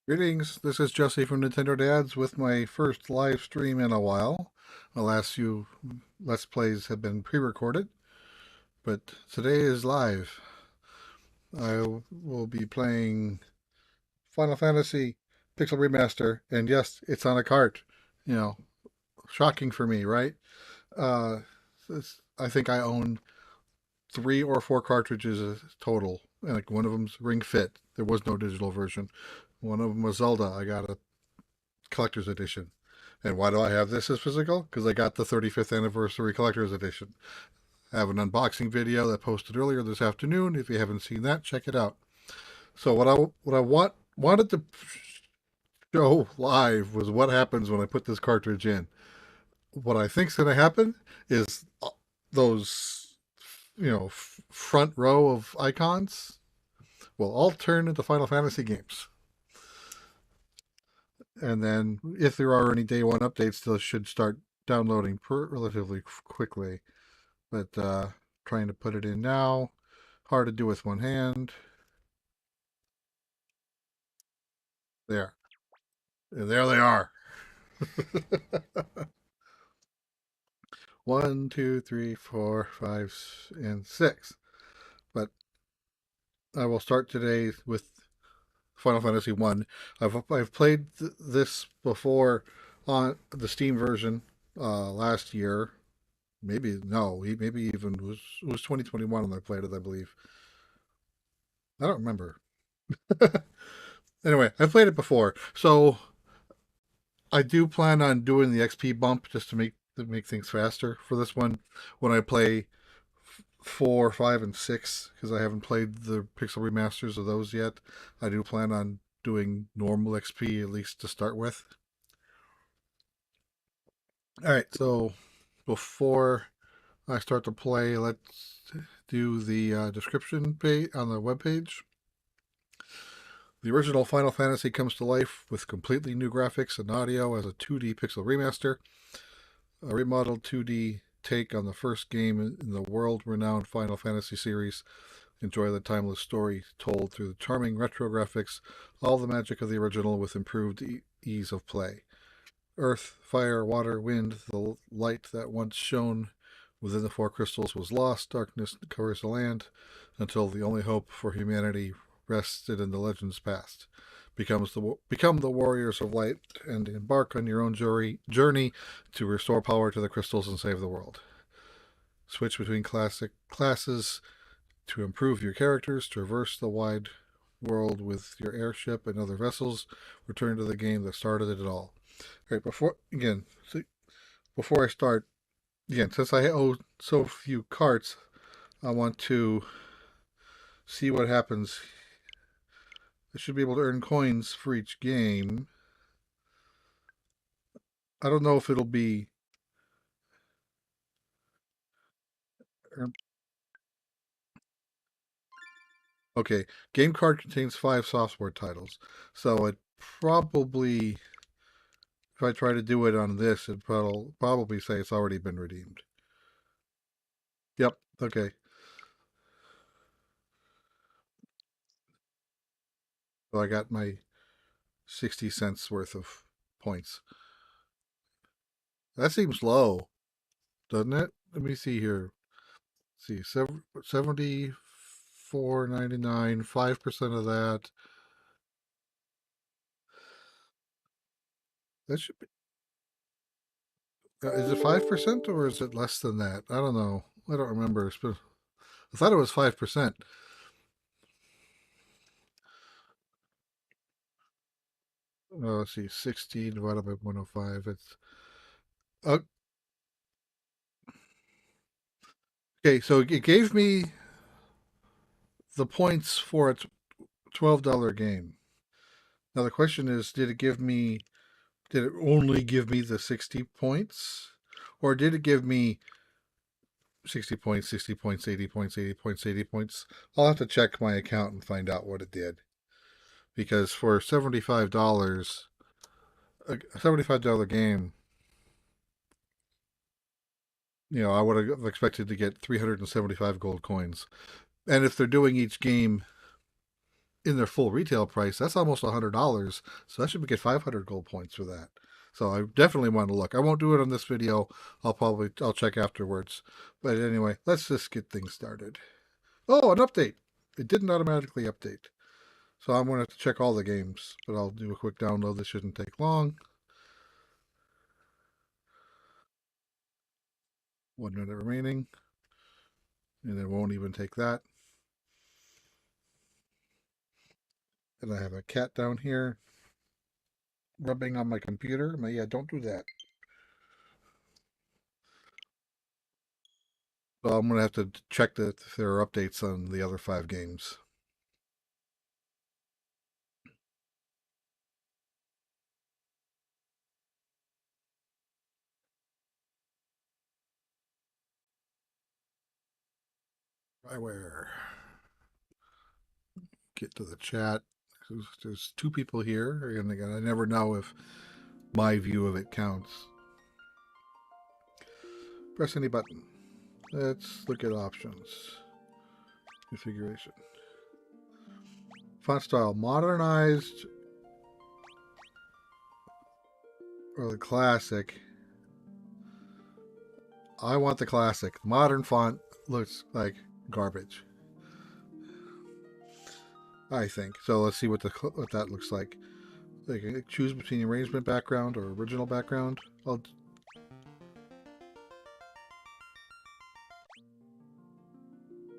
Greetings, this is Jesse from Nintendo Dads with my first live stream in a while. The last few Let's Plays have been pre-recorded, but today is live. I will be playing Final Fantasy Pixel Remaster, and yes, it's on a cart. You know, shocking for me, right? Uh, I think I own 3 or 4 cartridges total, and like one of them's Ring Fit. There was no digital version. One of them was Zelda. I got a collector's edition. And why do I have this as physical? Because I got the 35th anniversary collector's edition. I have an unboxing video that posted earlier this afternoon. If you haven't seen that, check it out. So wanted to show live was what happens when I put this cartridge in. What I think's going to happen is those front row of icons will all turn into Final Fantasy games. And then if there are any day one updates, those should start downloading relatively quickly. But trying to put it in now, hard to do with one hand. There, and there they are. One, two, three, four, five, and six. But I will start today with Final Fantasy One. I've played this before on the Steam version last year. Maybe no, maybe even it was 2021 when I played it. I believe. I don't remember. Anyway, I've played it before, so I do plan on doing the XP bump just to make things faster for this one when I play 4, 5, and 6 because I haven't played the pixel remasters of those yet. I do plan on doing normal XP at least to start with. All right, so before I start to play, let's do the description page on the webpage. The original Final Fantasy comes to life with completely new graphics and audio as a 2D pixel remaster, a remodeled 2D take on the first game in the world-renowned Final Fantasy series. Enjoy the timeless story told through the charming retro graphics, all the magic of the original with improved ease of play. Earth, fire, water, wind, the light that once shone within the 4 crystals was lost. Darkness covers the land until the only hope for humanity rested in the legends past. Become the warriors of light and embark on your own journey to restore power to the crystals and save the world. Switch between classic classes to improve your characters, traverse the wide world with your airship and other vessels, return to the game that started it all. All right, before I start, again, since I owe so few carts, I want to see what happens. I should be able to earn coins for each game. I don't know if it'll be. Okay, game card contains 5 software titles, so it probably, if I try to do it on this, it probably say it's already been redeemed. Yep. Okay. So I got my 60 cents worth of points. That seems low, doesn't it? Let me see here. Let's see, 74.99, 5% of that. That should be. Is it 5% or is it less than that? I don't know. I don't remember. I thought it was 5%. Let's see, 60 divided by 105. It's uh, okay. So it gave me the points for a $12 game. Now the question is, did it only give me the 60 points? Or did it give me 60 points, 60 points, 80 points, 80 points, 80 points? I'll have to check my account and find out what it did. Because for $75, a $75 game, I would have expected to get 375 gold coins. And if they're doing each game in their full retail price, that's almost $100. So I should get 500 gold points for that. So I definitely want to look. I won't do it on this video. I'll check afterwards. But anyway, let's just get things started. Oh, an update. It didn't automatically update. So I'm going to have to check all the games, but I'll do a quick download. This shouldn't take long. 1 minute remaining. And it won't even take that. And I have a cat down here rubbing on my computer. Yeah, don't do that. So I'm going to have to check that if there are updates on the other 5 games. Spyware. Get to the chat. There's 2 people here, and again, I never know if my view of it counts. Press any button. Let's look at options. Configuration. Font style modernized or the classic. I want the classic. Modern font looks like garbage, I think. So let's see what that looks like. They can choose between arrangement background or original background. I'll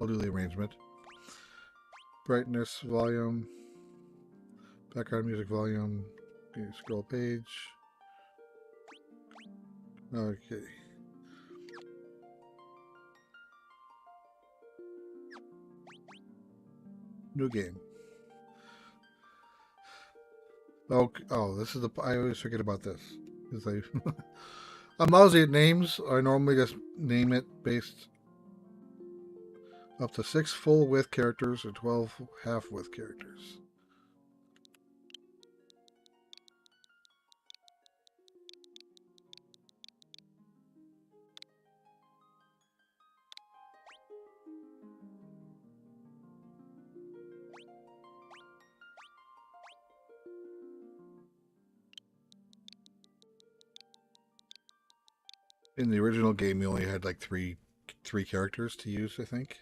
do the arrangement. Brightness, volume, background music volume. Okay, scroll page. Okay. New game. Oh, this is I always forget about this. I'm lousy at names. I normally just name it based up to 6 full width characters or 12 half width characters. In the original game, you only had like three characters to use, I think.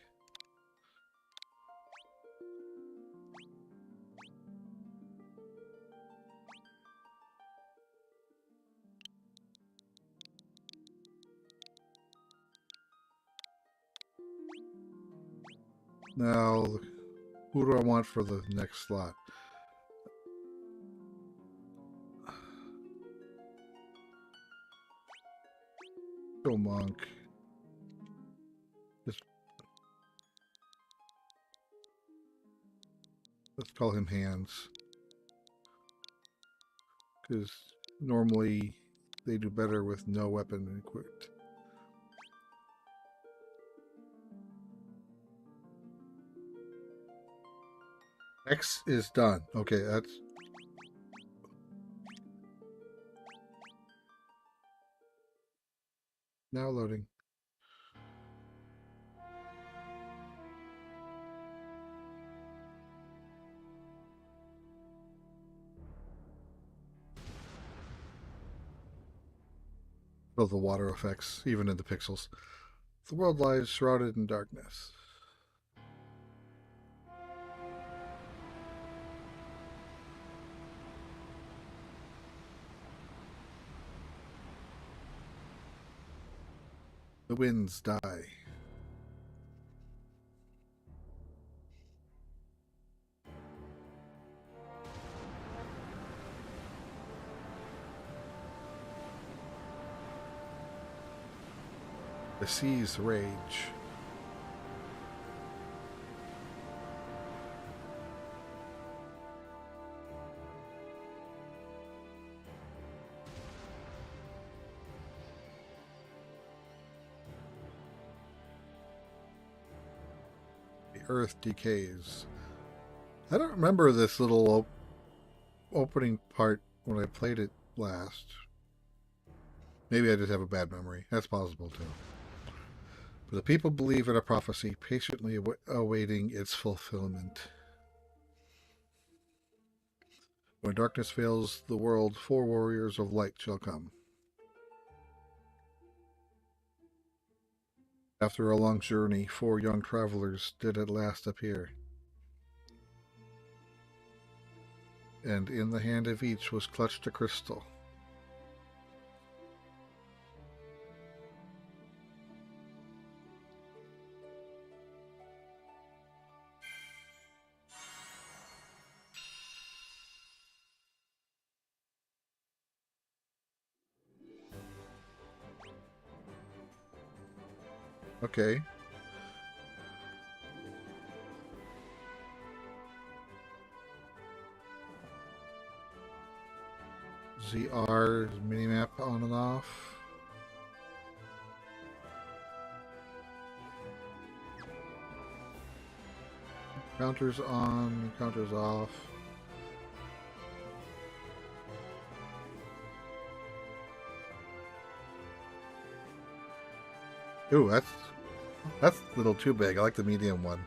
Now, who do I want for the next slot? Go monk. Let's call him Hands. Because normally they do better with no weapon equipped. X is done. Okay, that's... Now loading. Feel the water effects, even in the pixels. The world lies shrouded in darkness. The winds die. The seas rage. The earth decays. I don't remember this little opening part when I played it last. Maybe I just have a bad memory. That's possible too. But the people believe in a prophecy, patiently awaiting its fulfillment. When darkness fails the world, 4 warriors of light shall come. After a long journey, 4 young travelers did at last appear. And in the hand of each was clutched a crystal. Okay. ZR minimap on and off. Counters on, counters off. Ooh, that's a little too big. I like the medium one.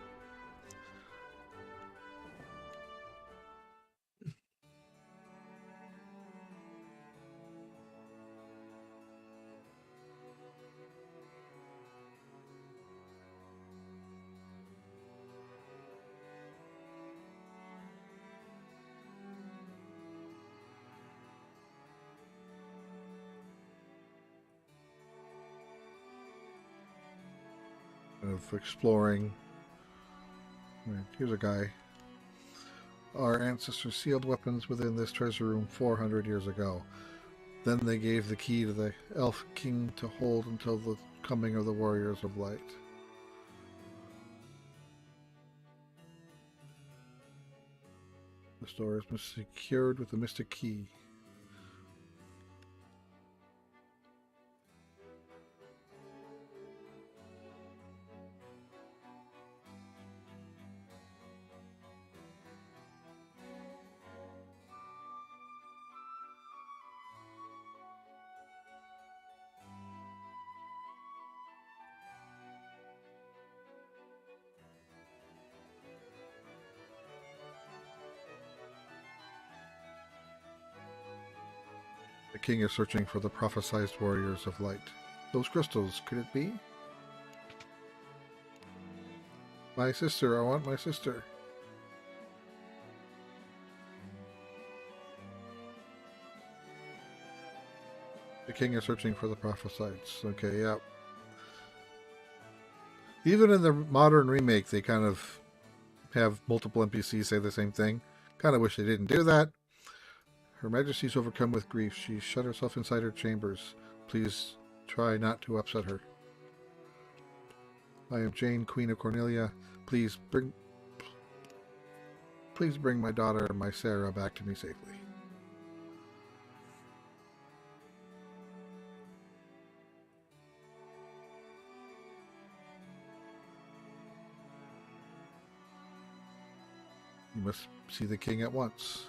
Of exploring. Right, here's a guy. Our ancestors sealed weapons within this treasure room 400 years ago. Then they gave the key to the elf king to hold until the coming of the warriors of light. The store has been secured with the mystic key. The king is searching for the prophesized warriors of light. Those crystals, could it be? My sister, I want my sister. The king is searching for the prophesites. Okay, yeah. Even in the modern remake, they kind of have multiple NPCs say the same thing. Kind of wish they didn't do that. Her Majesty's overcome with grief. She shut herself inside her chambers. Please try not to upset her. I am Jane, Queen of Cornelia. Please bring my daughter, my Sarah, back to me safely. You must see the king at once.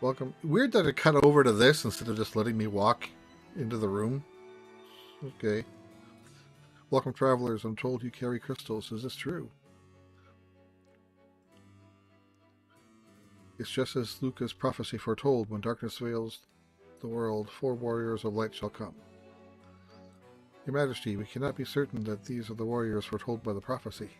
Welcome. Weird that it cut over to this instead of just letting me walk into the room. Okay. Welcome, travelers. I'm told you carry crystals. Is this true? It's just as Luca's prophecy foretold. When darkness veils the world, 4 warriors of light shall come. Your Majesty, we cannot be certain that these are the warriors foretold by the prophecy.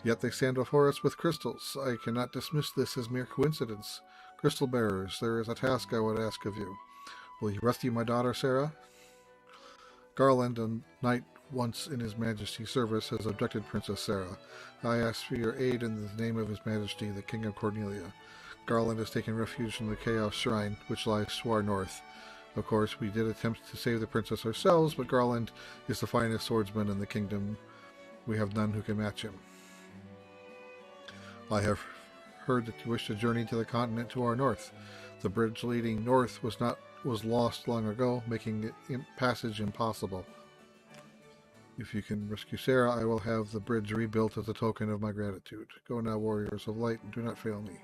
Yet they stand before us with crystals. I cannot dismiss this as mere coincidence. Crystal bearers, there is a task I would ask of you. Will you rescue my daughter, Sarah? Garland, a knight once in His Majesty's service, has abducted Princess Sarah. I ask for your aid in the name of His Majesty, the King of Cornelia. Garland has taken refuge in the Chaos Shrine, which lies far north. Of course, we did attempt to save the princess ourselves, but Garland is the finest swordsman in the kingdom. We have none who can match him. I have heard that you wish to journey to the continent to our north. The bridge leading north was lost long ago, making passage impossible. If you can rescue Sarah, I will have the bridge rebuilt as a token of my gratitude. Go now, warriors of light, and do not fail me.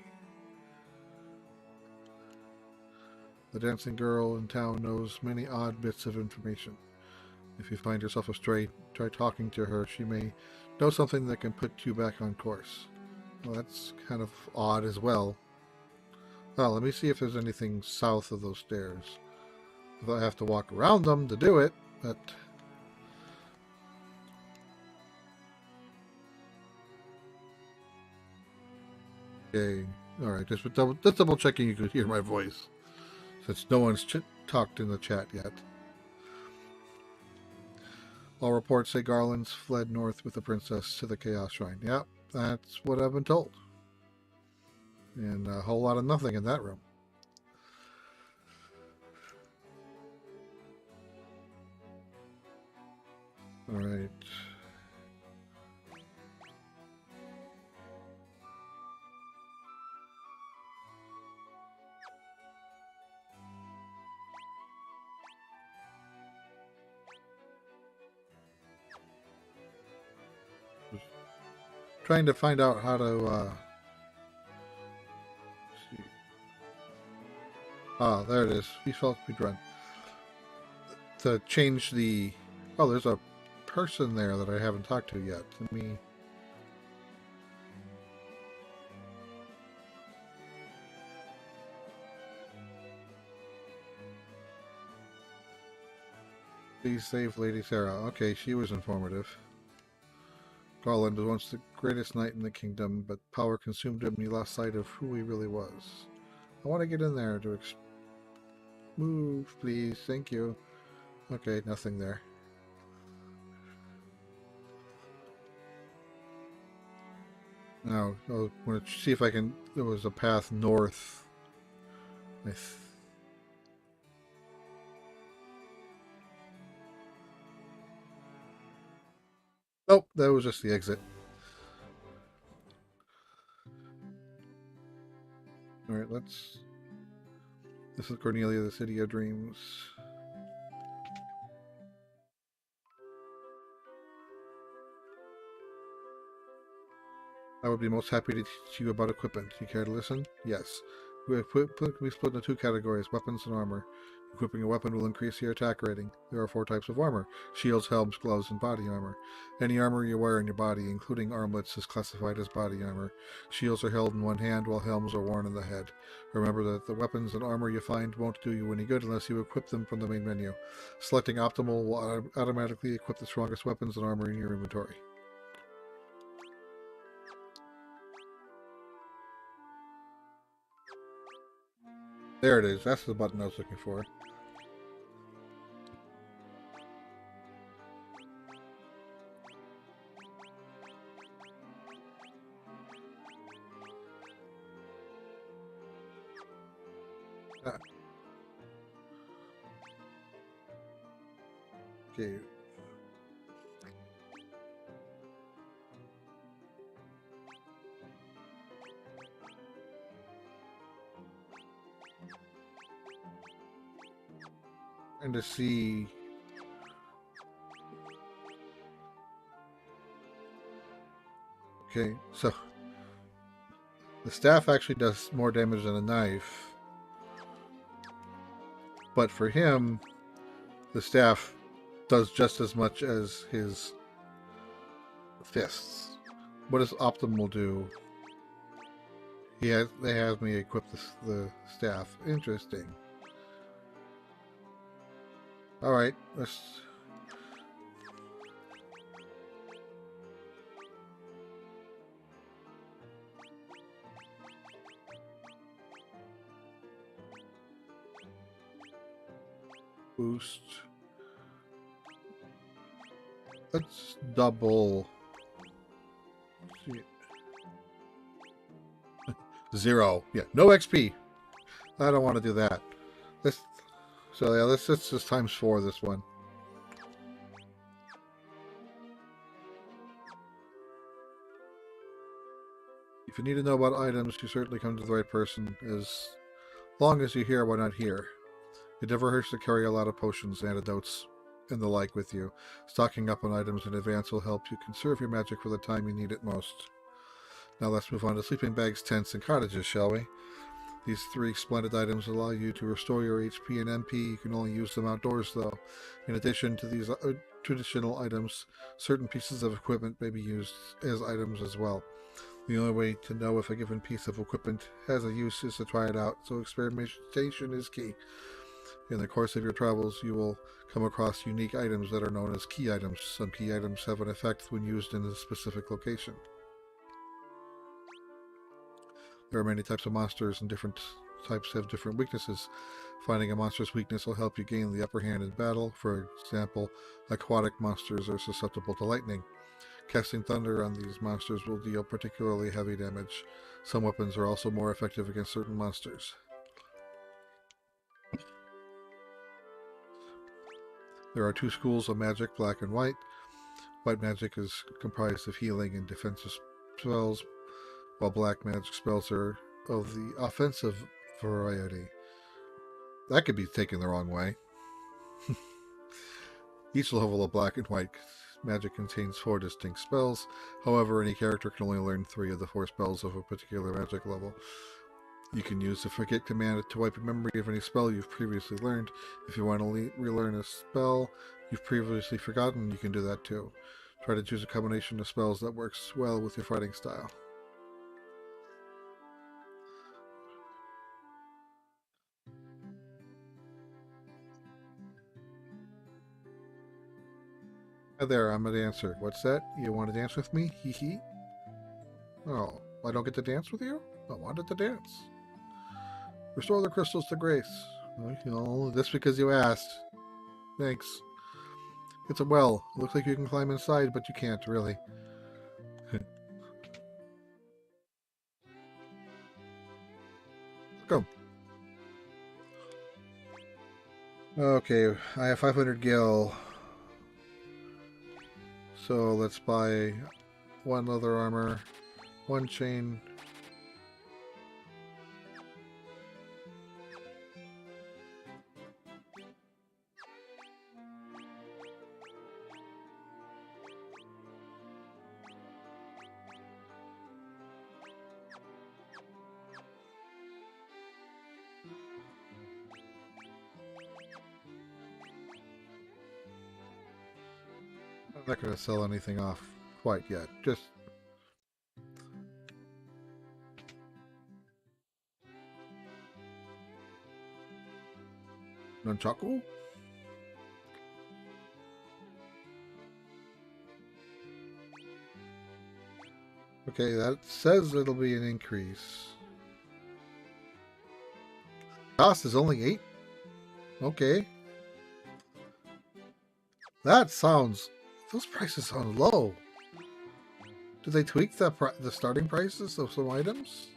The dancing girl in town knows many odd bits of information. If you find yourself astray, try talking to her. She may Know something that can put you back on course. Well, that's kind of odd as well. Well, let me see if there's anything south of those stairs. If I have to walk around them to do it, but... Okay, alright, just double checking you could hear my voice. Since no one's talked in the chat yet. All reports say Garland's fled north with the princess to the Chaos Shrine. Yep, that's what I've been told. And a whole lot of nothing in that room. Alright. Trying to find out how to see. Ah, there it is. Default speedrun. To change the... Oh, there's a person there that I haven't talked to yet. Let me... Please save Lady Sarah. Okay, she was informative. Garland was once the greatest knight in the kingdom, but power consumed him and he lost sight of who he really was. I want to get in there to move, please. Thank you. Okay, nothing there. Now, I want to see if I can... There was a path north. Nope, that was just the exit. Alright, let's... This is Cornelia, the City of Dreams. I would be most happy to teach you about equipment. You care to listen? Yes. We split into two categories, weapons and armor. Equipping a weapon will increase your attack rating. There are 4 types of armor: shields, helms, gloves, and body armor. Any armor you wear on your body, including armlets, is classified as body armor. Shields are held in one hand, while helms are worn on the head. Remember that the weapons and armor you find won't do you any good unless you equip them from the main menu. Selecting optimal will automatically equip the strongest weapons and armor in your inventory. There it is. That's the button I was looking for. Ah. Okay. And to see... Okay, so the staff actually does more damage than a knife. But for him, the staff does just as much as his fists. What does optimal do? They have me equip the staff. Interesting. Alright, let's... Boost. Let's double... See. 0. Yeah, no XP. I don't want to do that. So yeah, let's just times 4 this one. If you need to know about items, you certainly come to the right person. As long as you're here, why not here? It never hurts to carry a lot of potions, antidotes, and the like with you. Stocking up on items in advance will help you conserve your magic for the time you need it most. Now let's move on to sleeping bags, tents, and cottages, shall we? These 3 splendid items allow you to restore your HP and MP. You can only use them outdoors, though. In addition to these traditional items, certain pieces of equipment may be used as items as well. The only way to know if a given piece of equipment has a use is to try it out, so experimentation is key. In the course of your travels, you will come across unique items that are known as key items. Some key items have an effect when used in a specific location. There are many types of monsters, and different types have different weaknesses. Finding a monster's weakness will help you gain the upper hand in battle. For example, aquatic monsters are susceptible to lightning. Casting thunder on these monsters will deal particularly heavy damage. Some weapons are also more effective against certain monsters. There are two schools of magic, black and white. White magic is comprised of healing and defensive spells, while black magic spells are of the offensive variety. That could be taken the wrong way. Each level of black and white magic contains 4 distinct spells. However, any character can only learn 3 of the 4 spells of a particular magic level. You can use the Forget command to wipe a memory of any spell you've previously learned. If you want to relearn a spell you've previously forgotten, you can do that too. Try to choose a combination of spells that works well with your fighting style. Hi there, I'm a dancer. What's that? You want to dance with me? Hee hee. Oh, I don't get to dance with you? I wanted to dance. Restore the crystals to Grace. Well, you know, this because you asked. Thanks. It's a well. Looks like you can climb inside, but you can't, really. Go. Okay, I have 500 gil. So let's buy 1 leather armor, 1 chain. I'm not going to sell anything off quite yet. Just nunchaku? Okay, that says it'll be an increase. Cost is only 8? Okay. That sounds... Those prices sound low. Did they tweak the starting prices of some items?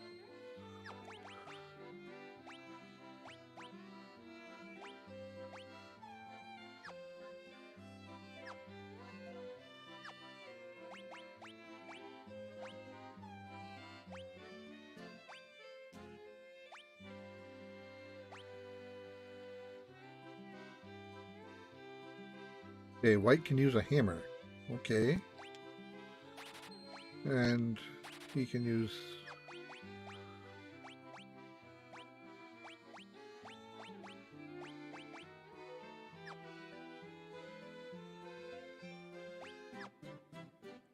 Okay, white can use a hammer. Okay. And he can use...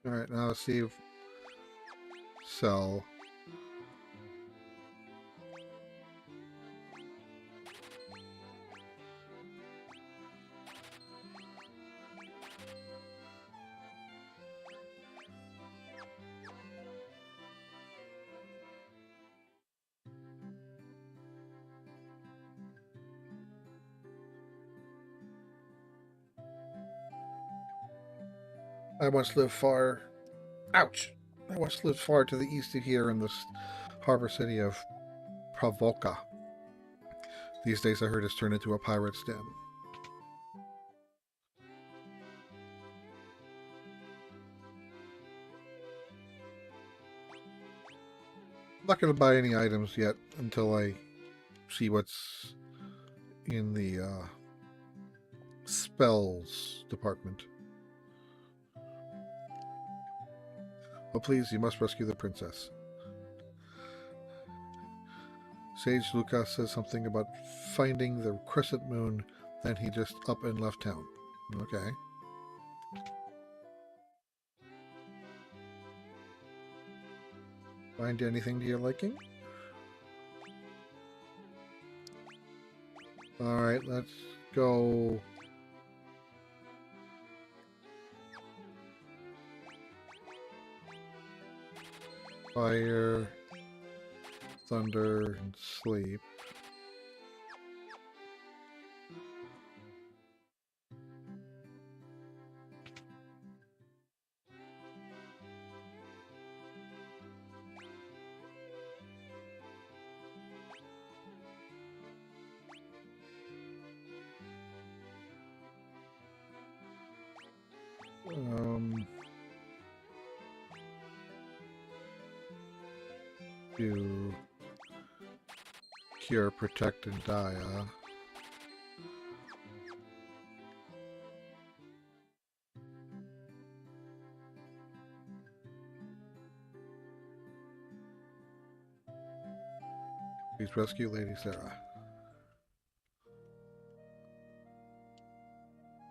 Alright, now let's see if... Sell. I once lived far... Ouch! I once lived far to the east of here in the harbor city of Pravoka. These days I heard it's turned into a pirate's den. I'm not going to buy any items yet until I see what's in the spells department. Oh, please, you must rescue the princess. Sage Lucas says something about finding the crescent moon, then he just up and left town. Okay. Find anything to your liking? Alright, let's go. Fire, thunder, and sleep. You cure, protect, and die, huh? Please rescue Lady Sarah.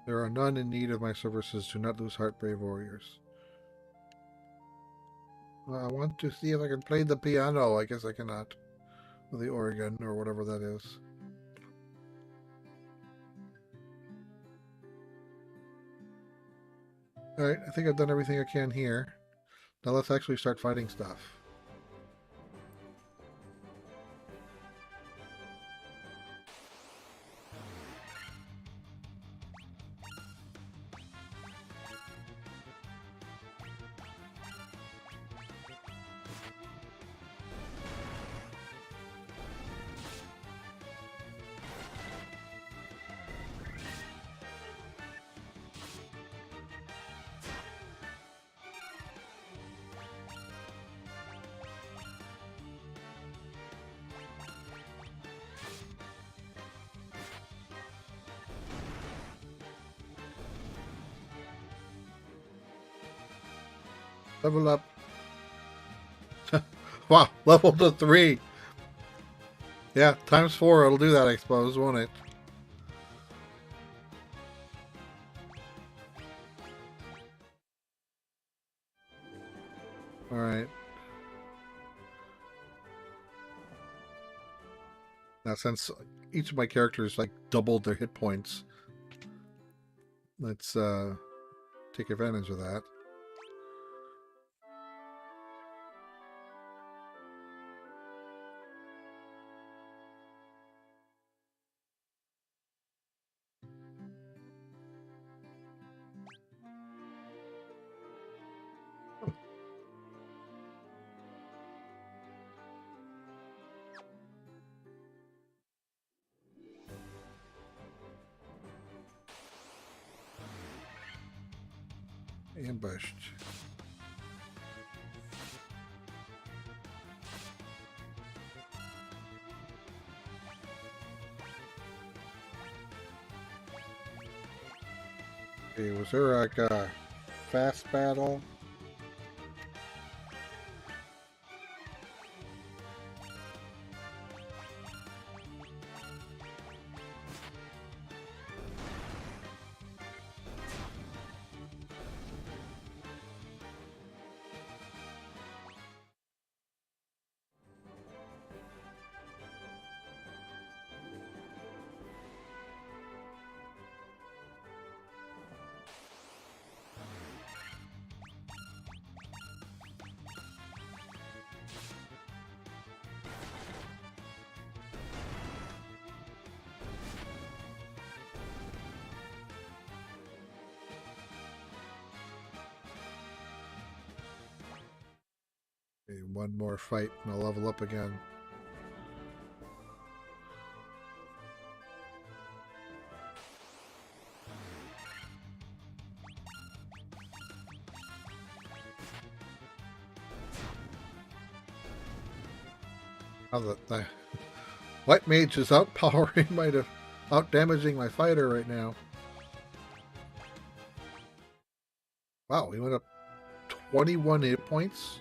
There are none in need of my services. Do not lose heart, brave warriors. I want to see if I can play the piano. I guess I cannot. With the organ, or whatever that is. Alright, I think I've done everything I can here. Now let's actually start fighting stuff. Level up. Wow, level to 3. Yeah, times 4 it'll do that, I suppose, won't it? Alright. Now, since each of my characters, like, doubled their hit points, let's, take advantage of that. Ambushed. Okay, was there like a fast battle? Okay, one more fight and I'll level up again. Now the White Mage is outpowering out-damaging my fighter right now. Wow, he went up 21 hit points.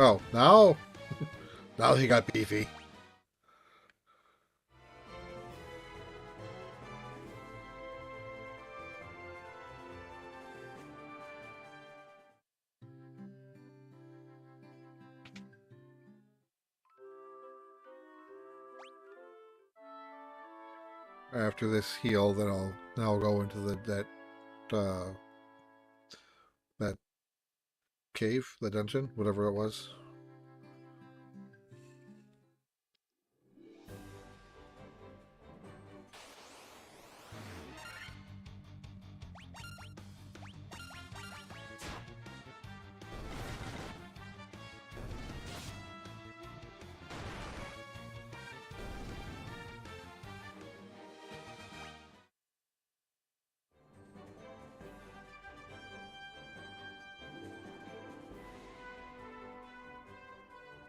Oh, now? Now he got beefy. After this heal, then I'll go into uh that cave, the dungeon, whatever it was.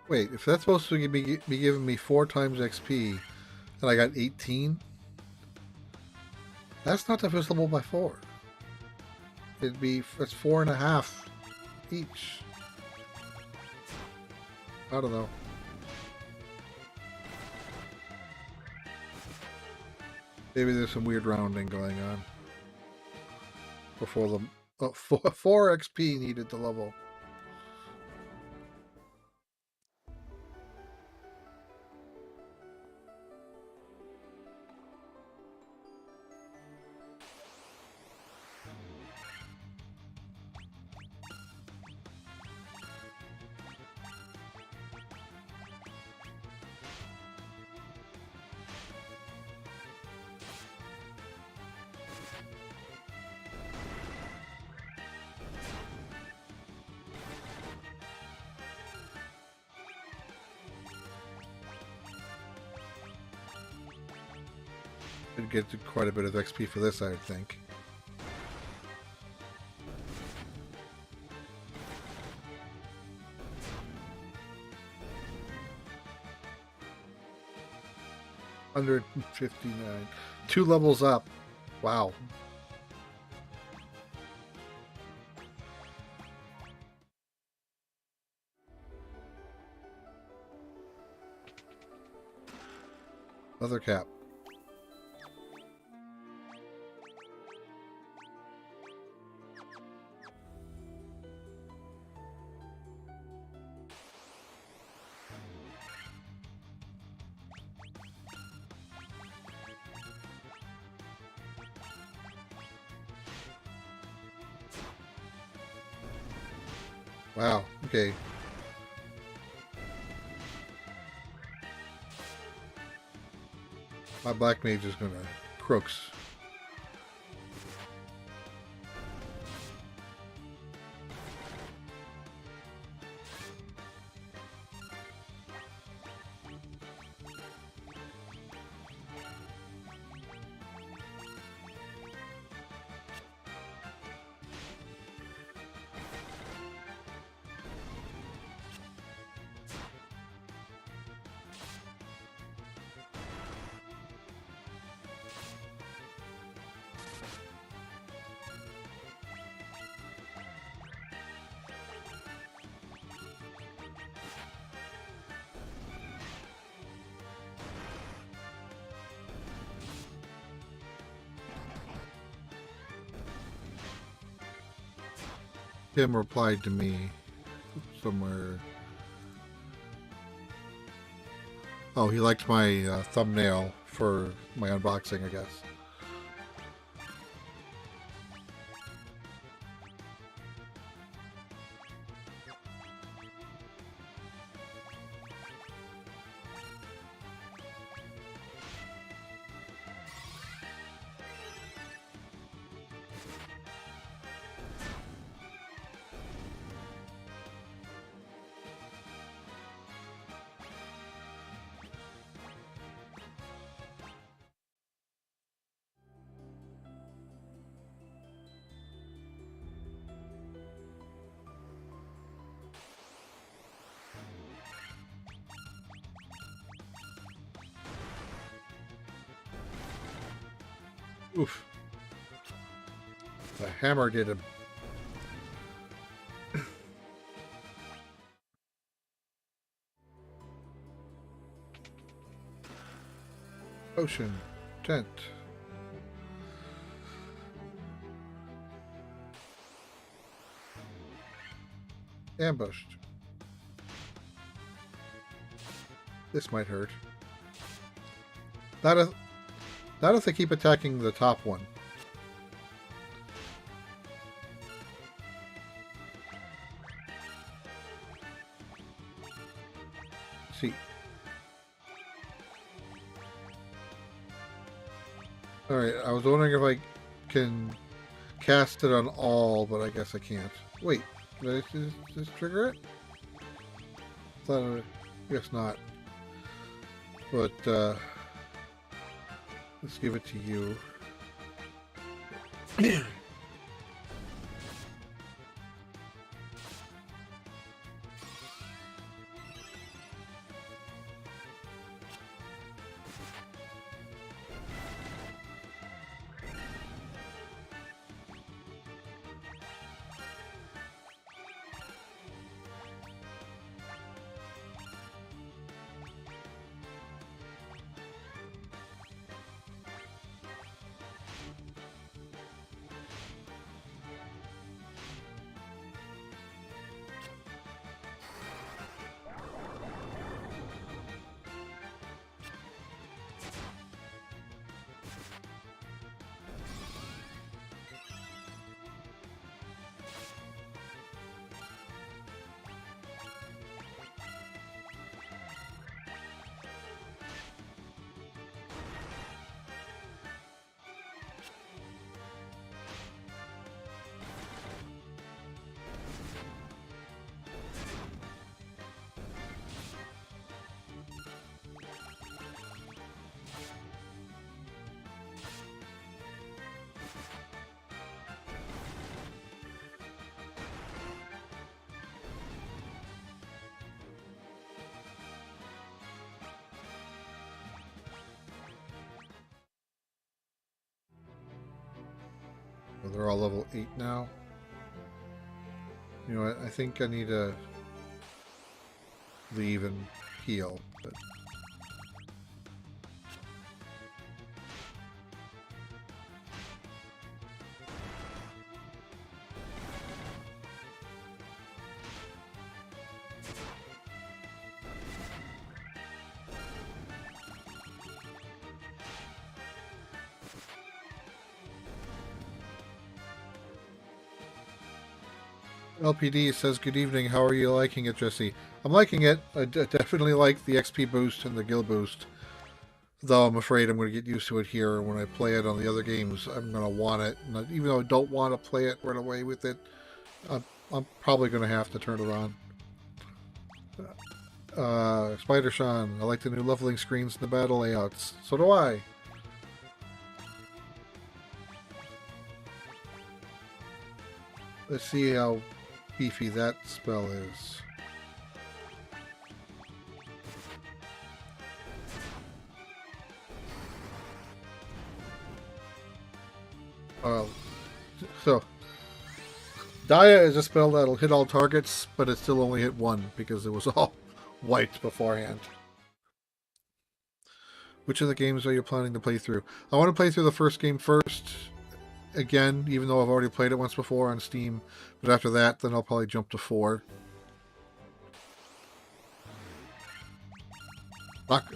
Wait, if that's supposed to be giving me 4 times XP, and I got 18, that's not divisible by 4. That's 4.5 each. I don't know. Maybe there's some weird rounding going on before the 4 XP needed to level. I'd get quite a bit of XP for this, I would think. $159. 2 levels up. Wow. Leather cap. Wow. Okay. My black mage is gonna crooks. Tim replied to me somewhere. Oh, he liked my thumbnail for my unboxing, I guess. Oof. The hammer did him. Potion. Tent. Ambushed. This might hurt. That if they keep attacking the top one. See. Alright, I was wondering if I can cast it on all, but I guess I can't. Wait, did I just trigger it? I guess not. But, let's give it to you. They're all level 8 now. You know what? I think I need to leave and heal. But LPD says, good evening, how are you liking it, Jesse? I'm liking it. I definitely like the XP boost and the gil boost. Though I'm afraid I'm going to get used to it here. When I play it on the other games, I'm going to want it. And even though I don't want to play it right away with it, I'm probably going to have to turn it on. Spider Sean, I like the new leveling screens and the battle layouts. So do I. Let's see how beefy that spell is. So Dia is a spell that'll hit all targets, but it still only hit one because it was all wiped beforehand. Which of the games are you planning to play through? I want to play through the first game first. Again, even though I've already played it once before on Steam. But after that, then I'll probably jump to 4.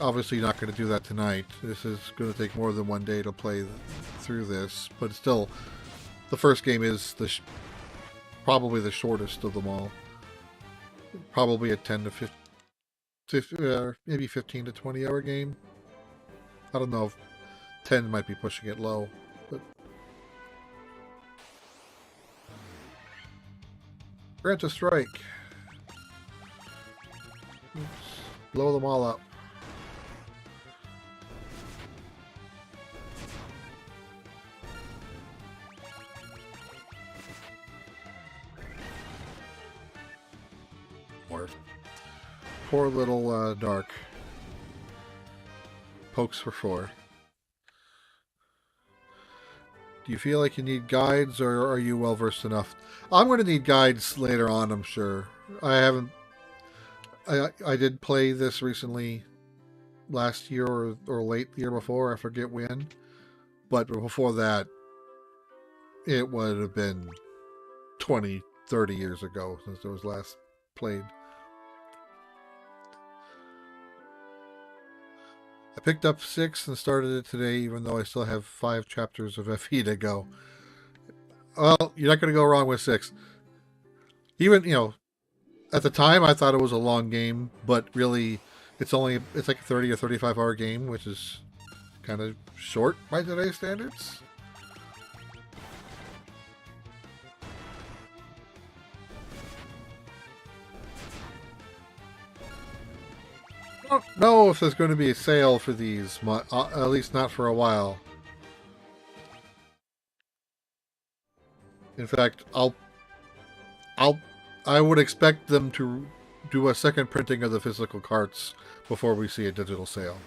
Obviously not going to do that tonight. This is going to take more than one day to play through this. But still, the first game is probably the shortest of them all. Probably a 10 to 15, maybe 15 to 20 hour game. I don't know if 10 might be pushing it low. But grant a strike. Let's blow them all up. Poor little Dark. Pokes for 4. Do you feel like you need guides, or are you well versed enough? I'm going to need guides later on, I'm sure. I did play this recently, last year or late the year before. I forget when. But before that, it would have been 20, 30 years ago since it was last played. I picked up 6 and started it today, even though I still have 5 chapters of FE to go. Well, you're not going to go wrong with 6. Even, at the time I thought it was a long game, but really it's like a 30 or 35 hour game, which is kind of short by today's standards. I don't know if there's going to be a sale for these, at least not for a while. In fact, I would expect them to do a second printing of the physical carts before we see a digital sale.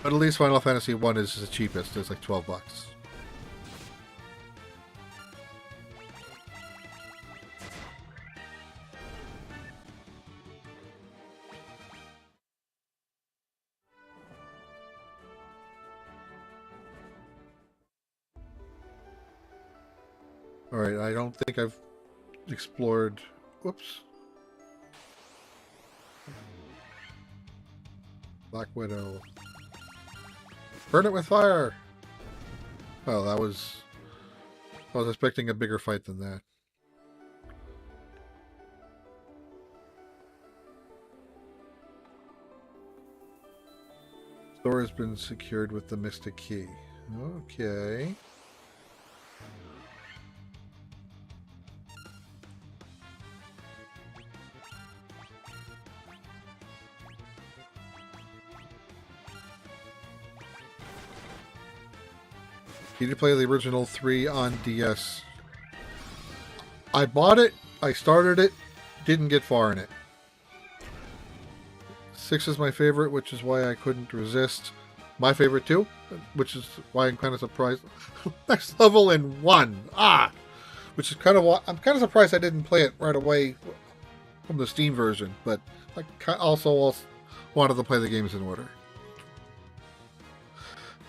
But at least Final Fantasy 1 is the cheapest. It's like $12. Alright, I don't think I've explored... Whoops. Black Widow. Burn it with fire! Well, I was expecting a bigger fight than that. Store has been secured with the Mystic Key. Okay. Need to play the original 3 on DS. I bought it, I started it, didn't get far in it. 6 is my favorite, which is why I couldn't resist. My favorite too, which is why I'm kind of surprised. Next level in 1. Which is kind of why I'm kind of surprised I didn't play it right away from the Steam version, but I also wanted to play the games in order.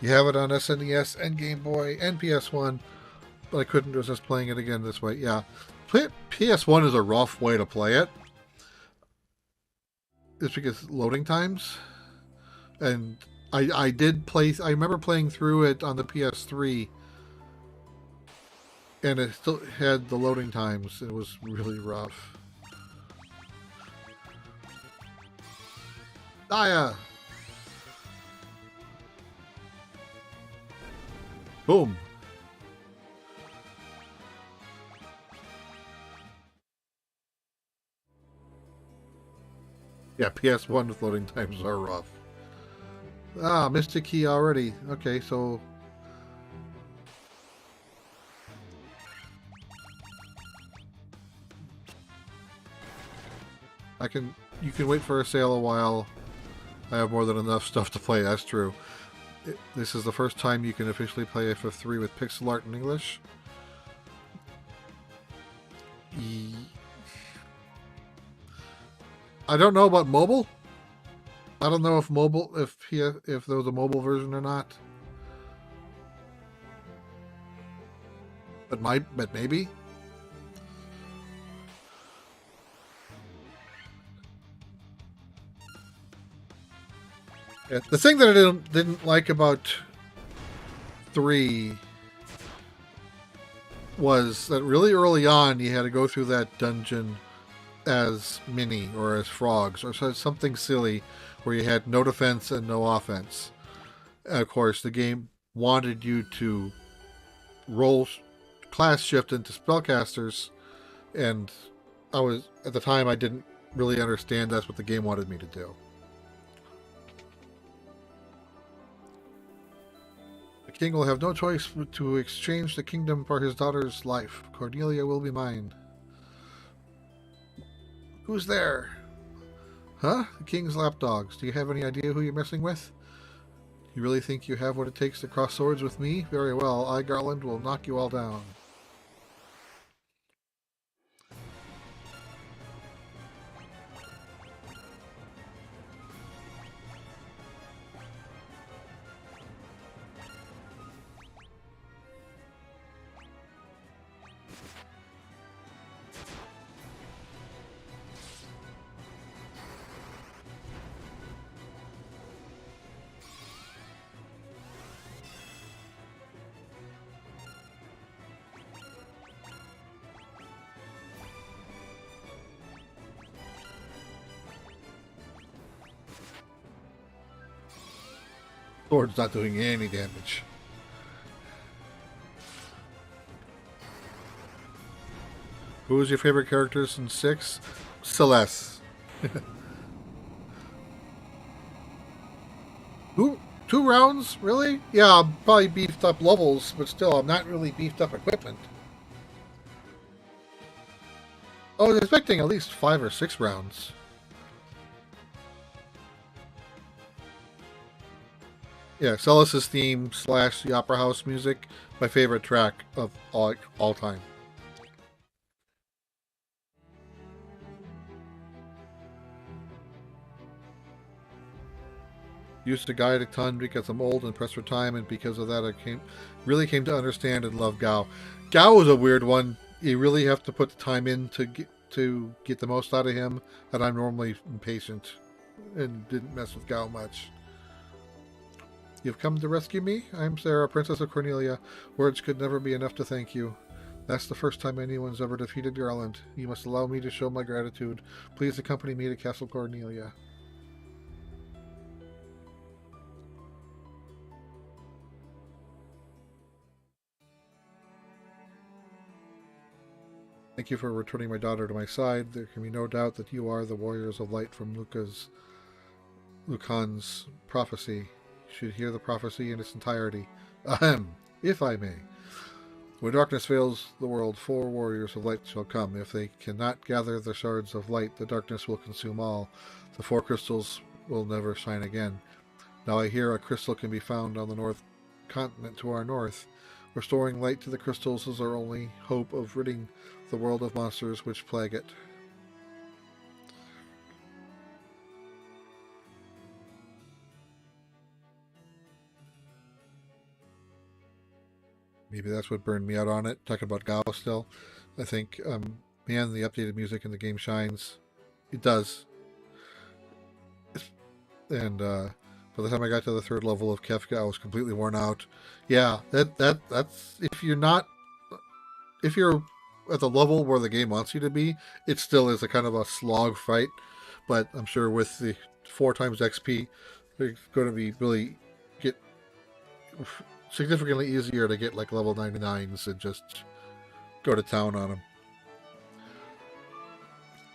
You have it on SNES and Game Boy and PS1, but I couldn't resist playing it again this way. Yeah, PS1 is a rough way to play it. It's because loading times, and I remember playing through it on the PS3, and it still had the loading times. It was really rough. Aya! Boom! Yeah, PS1 with loading times are rough. Mystic Key already. Okay, so... You can wait for a sale a while. I have more than enough stuff to play, that's true. This is the first time you can officially play FF3 with pixel art in English. I don't know about mobile. I don't know if there was a mobile version or not. But maybe. Yeah, the thing that I didn't like about 3 was that really early on you had to go through that dungeon as Minnie or as frogs or something silly where you had no defense and no offense. And of course, the game wanted you to roll class shift into spellcasters, and at the time I didn't really understand that's what the game wanted me to do. The king will have no choice but to exchange the kingdom for his daughter's life. Cornelia will be mine. Who's there? Huh? The king's lapdogs. Do you have any idea who you're messing with? You really think you have what it takes to cross swords with me? Very well, I, Garland, will knock you all down. Sword's not doing any damage. Who was your favorite characters in 6? Celeste. Who? 2 rounds? Really? Yeah, I'm probably beefed up levels, but still, I'm not really beefed up equipment. Oh, I was expecting at least 5 or 6 rounds. Yeah, Celeste's theme / the Opera House music, my favorite track of all time. Used to guide a ton because I'm old and pressed for time, and because of that, I really came to understand and love Gao. Gao is a weird one. You really have to put the time in to get the most out of him, and I'm normally impatient and didn't mess with Gao much. You've come to rescue me? I'm Sarah, Princess of Cornelia. Words could never be enough to thank you. That's the first time anyone's ever defeated Garland. You must allow me to show my gratitude. Please accompany me to Castle Cornelia. Thank you for returning my daughter to my side. There can be no doubt that you are the warriors of light from Lucan's prophecy. You should hear the prophecy in its entirety. Ahem, if I may. When darkness veils the world, 4 warriors of light shall come. If they cannot gather the shards of light, the darkness will consume all. The 4 crystals will never shine again. Now I hear a crystal can be found on the north continent to our north. Restoring light to the crystals is our only hope of ridding the world of monsters which plague it. Maybe that's what burned me out on it. Talking about Gao still. I think, man, the updated music in the game shines. It does. And by the time I got to the 3rd level of Kefka, I was completely worn out. Yeah, that's if you're at the level where the game wants you to be, it still is a kind of a slog fight. But I'm sure with the 4 times XP, it's going to be really get significantly easier to get like level 99s and just go to town on them.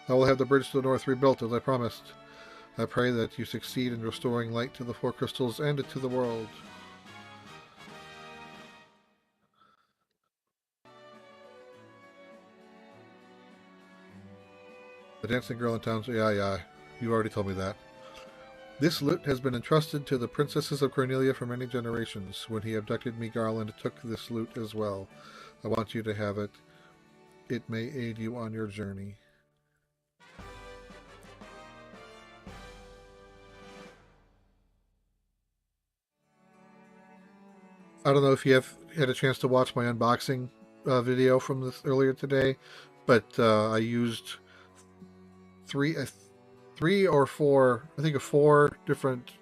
I will have the bridge to the north rebuilt as I promised. I pray that you succeed in restoring light to the 4 crystals and to the world. The dancing girl in town. Yeah. You already told me that. This lute has been entrusted to the princesses of Cornelia for many generations. When he abducted me, Garland took this lute as well. I want you to have it. It may aid you on your journey. I don't know if you have had a chance to watch my unboxing video from this earlier today, but I used three, uh, 3 or 4, I think, 4 different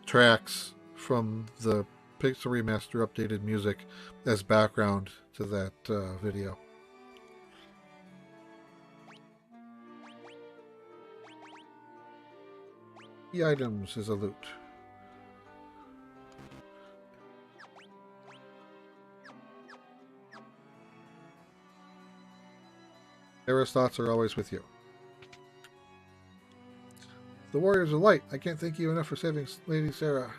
tracks from the Pixel Remaster updated music as background to that video. The items is a loot. Sarah's thoughts are always with you. The Warriors of Light. I can't thank you enough for saving Lady Sarah.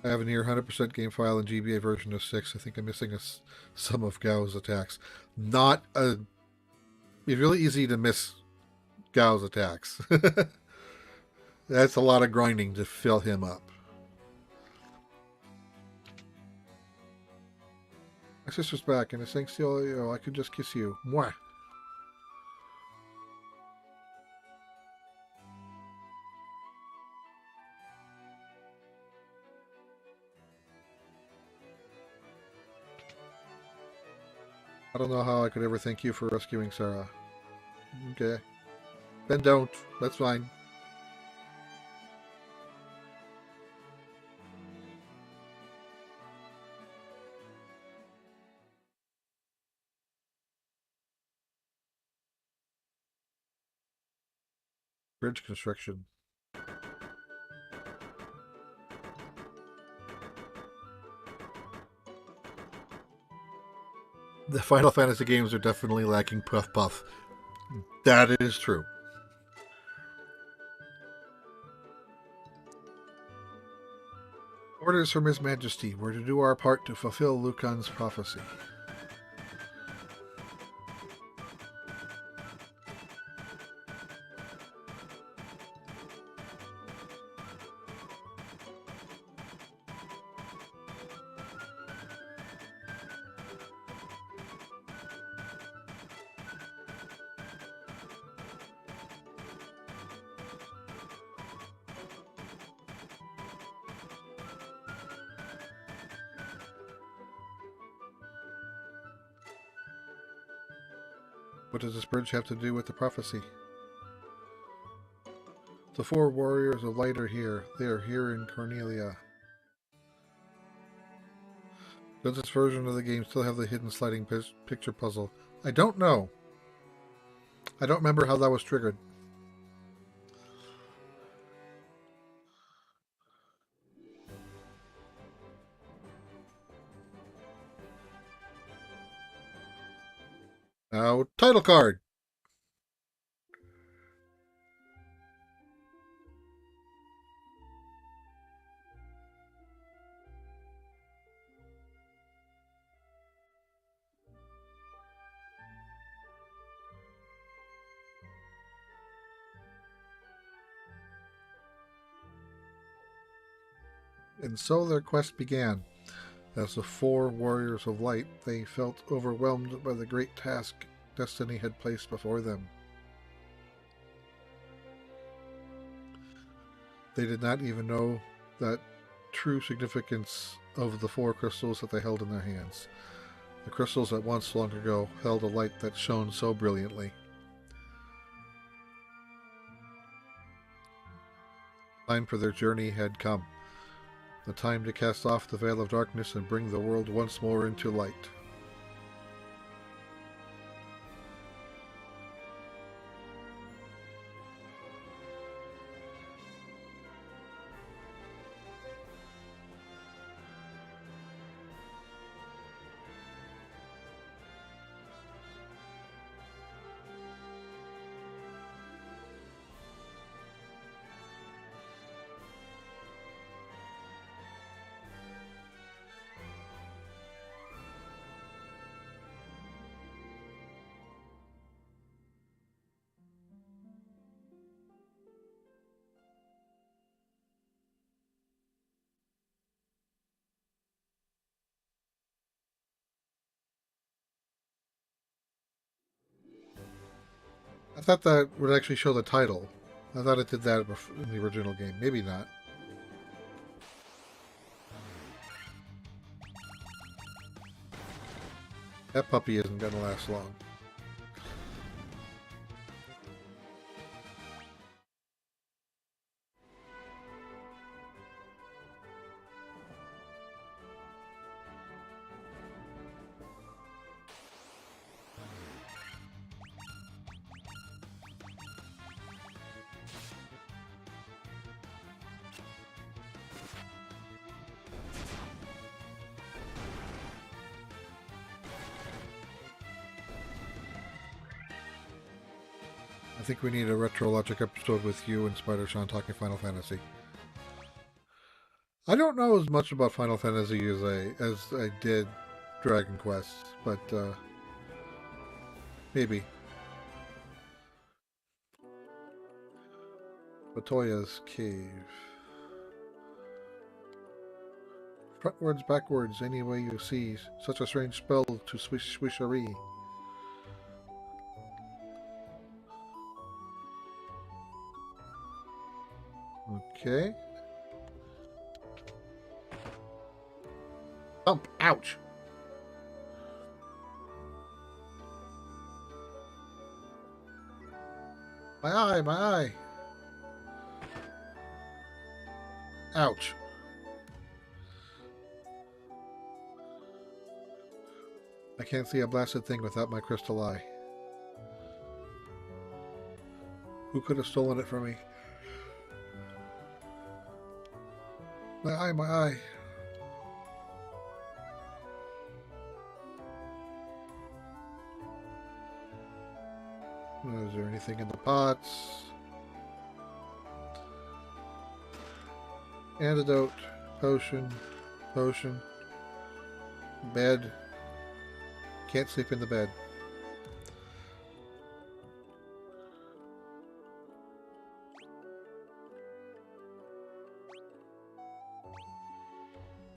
I have a near 100% game file in GBA version of 6. I think I'm missing some of Gao's attacks. Not a... It's really easy to miss Gao's attacks. That's a lot of grinding to fill him up. My sister's back, and it's thanks to all you. I could just kiss you. Mwah. I don't know how I could ever thank you for rescuing Sarah. Okay. Then don't. That's fine. bridge construction. The Final Fantasy games are definitely lacking Puff Puff. That is true. Orders from His Majesty. We're to do our part to fulfill Lucan's prophecy. What does this bridge have to do with the prophecy? The 4 warriors of light are here. They are here in Cornelia. Does this version of the game still have the hidden sliding picture puzzle? I don't know. I don't remember how that was triggered. Now, title card. And so their quest began. As the 4 warriors of light, they felt overwhelmed by the great task destiny had placed before them. They did not even know that true significance of the 4 crystals that they held in their hands. The crystals that once long ago held a light that shone so brilliantly. The time for their journey had come. The time to cast off the veil of darkness and bring the world once more into light. I thought that would actually show the title. I thought it did that in the original game. Maybe not. That puppy isn't going to last long. I think we need a Retro Logic episode with you and Spider Sean talking Final Fantasy. I don't know as much about Final Fantasy as I did Dragon Quest, but maybe. Batoya's Cave. Frontwards, backwards, any way you see. Such a strange spell to swish swishery. Okay. Thump! Ouch! My eye! My eye! Ouch! I can't see a blasted thing without my crystal eye. Who could have stolen it from me? My eye, my eye. Is there anything in the pots? Antidote, potion, potion, bed. Can't sleep in the bed.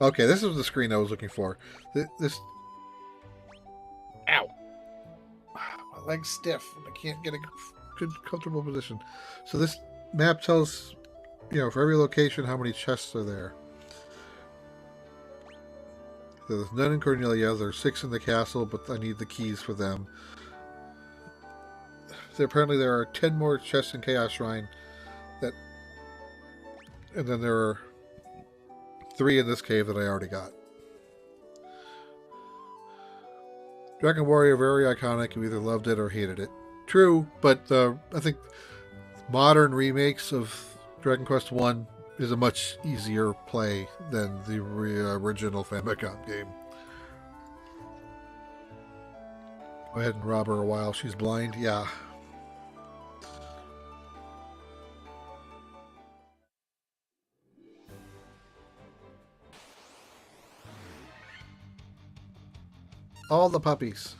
Okay, this is the screen I was looking for. This. Ow! My leg's stiff. I can't get a good, comfortable position. So this map tells, for every location how many chests are there. So there's none in Cornelia. There's 6 in the castle, but I need the keys for them. So apparently there are 10 more chests in Chaos Shrine. And then there are 3 in this cave that I already got. Dragon Warrior, very iconic. You either loved it or hated it. True, but I think modern remakes of Dragon Quest I is a much easier play than the original Famicom game. Go ahead and rob her while she's blind. Yeah. All the puppies.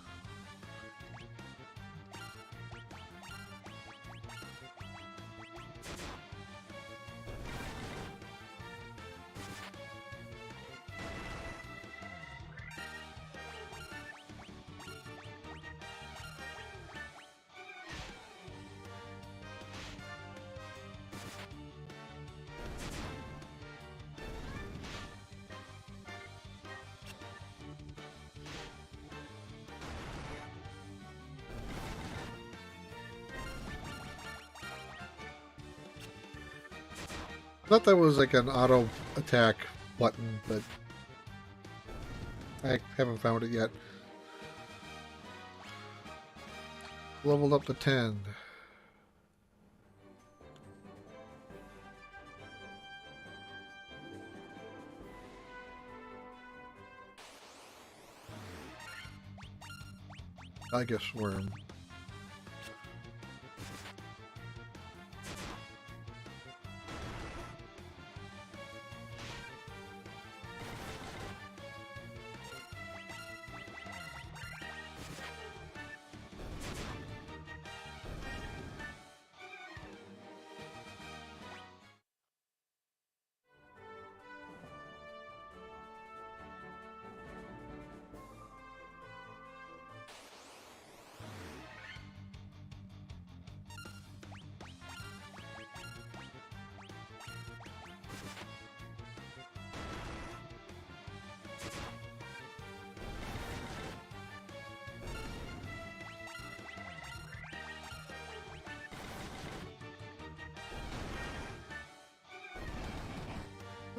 I thought that was like an auto attack button, but I haven't found it yet. Leveled up to 10. I guess worm.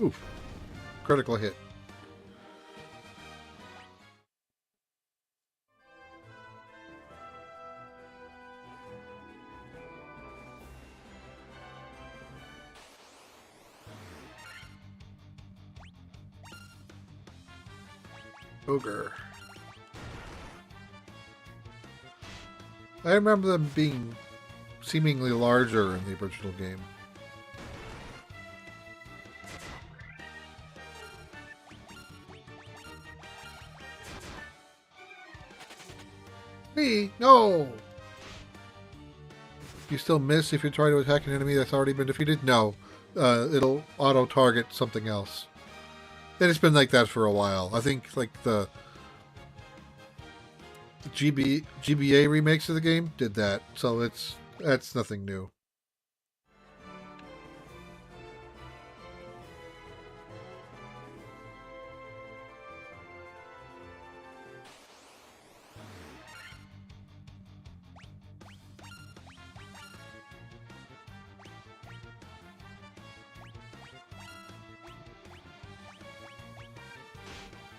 Oof. Critical hit. Ogre. I remember them being seemingly larger in the original game. Me? No! You still miss if you try to attack an enemy that's already been defeated? No. It'll auto-target something else. And it's been like that for a while. I think like the GBA remakes of the game did that, so that's nothing new.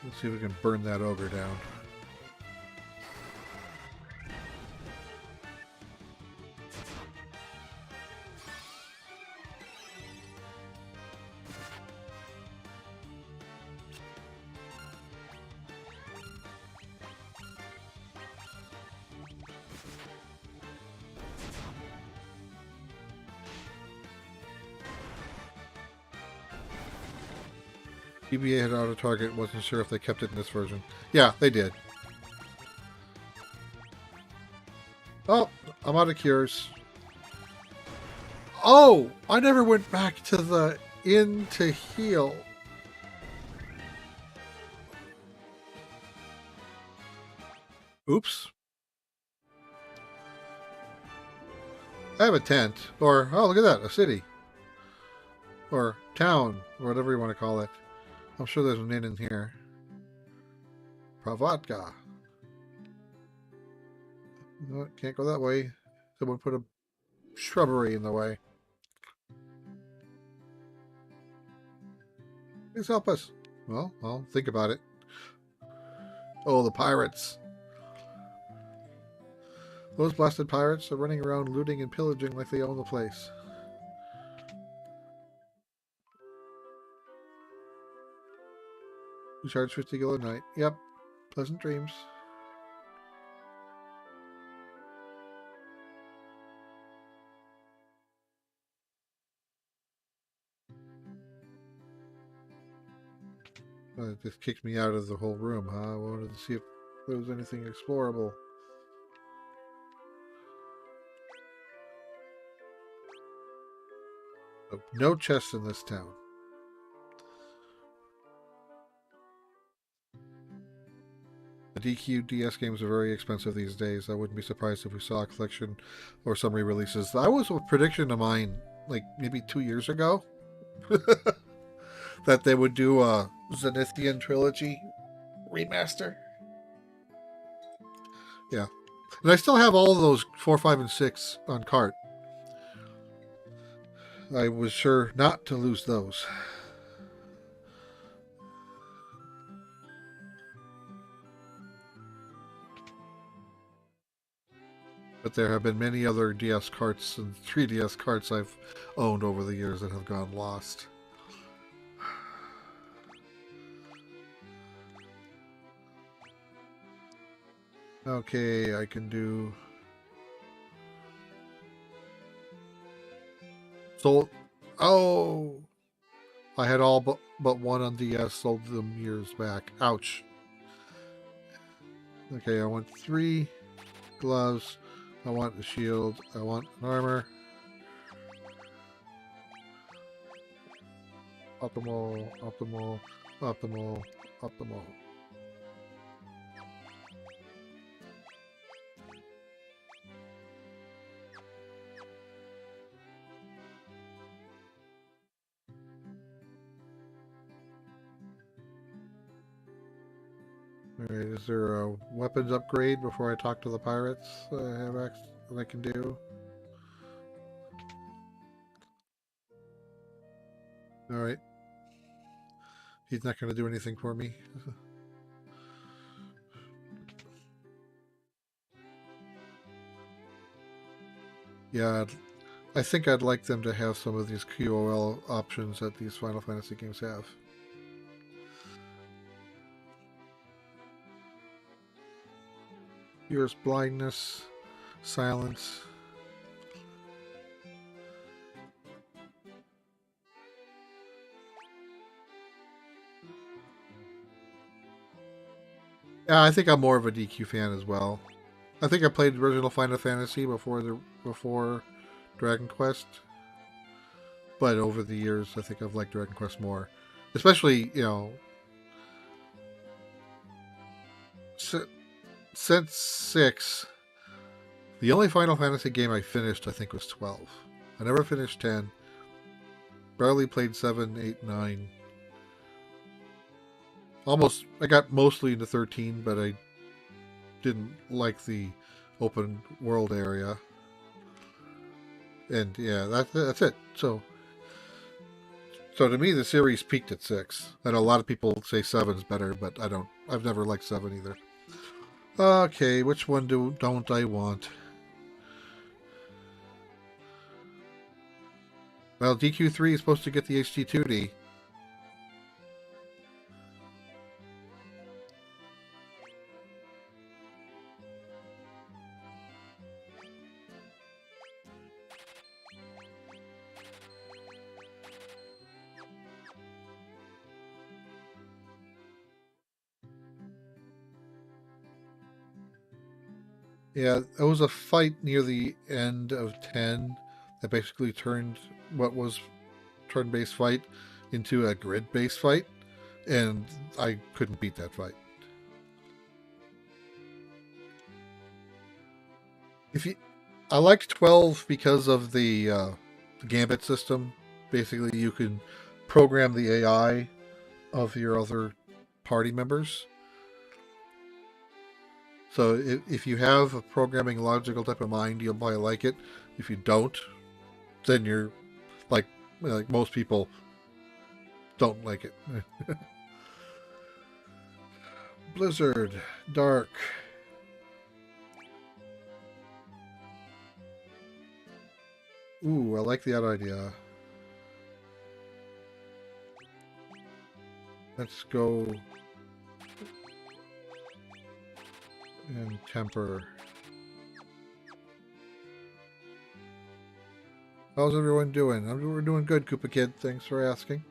Let's see if we can burn that ogre down. GBA had auto target. Wasn't sure if they kept it in this version. Yeah, they did. Oh, I'm out of cures. Oh, I never went back to the inn to heal. Oops. I have a tent. Or, oh, look at that, a city. Or town, or whatever you want to call it. I'm sure there's an inn in here. Pravatka. No, can't go that way. Someone put a shrubbery in the way. Please help us. Well, I'll think about it. Oh, the pirates. Those blasted pirates are running around looting and pillaging like they own the place. You charge 50 gil a night. Yep. Pleasant dreams. It just kicked me out of the whole room, huh? I wanted to see if there was anything explorable. Oh, no chests in this town. The DQ DS games are very expensive these days. I wouldn't be surprised if we saw a collection or some re-releases. That was a prediction of mine, like maybe 2 years ago, that they would do a Zenithian trilogy remaster. Yeah. And I still have all of those 4, 5, and 6 on cart. I was sure not to lose those. But there have been many other DS carts and 3DS carts I've owned over the years that have gone lost. Okay, I can do... Sold... Oh! I had all but one on DS, sold them years back. Ouch. Okay, I want 3 gloves. I want a shield. I want an armor. Optimal, optimal, optimal, optimal. Alright, is there a weapons upgrade before I talk to the pirates that I can do? Alright. He's not going to do anything for me. Yeah, I think I'd like them to have some of these QOL options that these Final Fantasy games have. Here's blindness, silence. Yeah, I think I'm more of a DQ fan as well. I think I played the original Final Fantasy before Dragon Quest, but over the years, I think I've liked Dragon Quest more, especially since 6. The only Final Fantasy game I finished, I think, was 12. I never finished 10. Barely played 7, 8, 9. I got mostly into 13, but I didn't like the open world area. And yeah, that's it. So to me, the series peaked at 6. I know a lot of people say 7's better, but I don't. I've never liked 7 either. Okay, which one don't I want? Well, DQ3 is supposed to get the HD2D. Yeah, it was a fight near the end of 10 that basically turned what was turn-based fight into a grid-based fight, and I couldn't beat that fight. If you, I liked 12 because of the gambit system. Basically, you can program the AI of your other party members. So if you have a programming logical type of mind, you'll probably like it. If you don't, then you're like most people don't like it. Blizzard, dark. Ooh, I like that idea. Let's go and temper. How's everyone doing? We're doing good, Koopa Kid. Thanks for asking.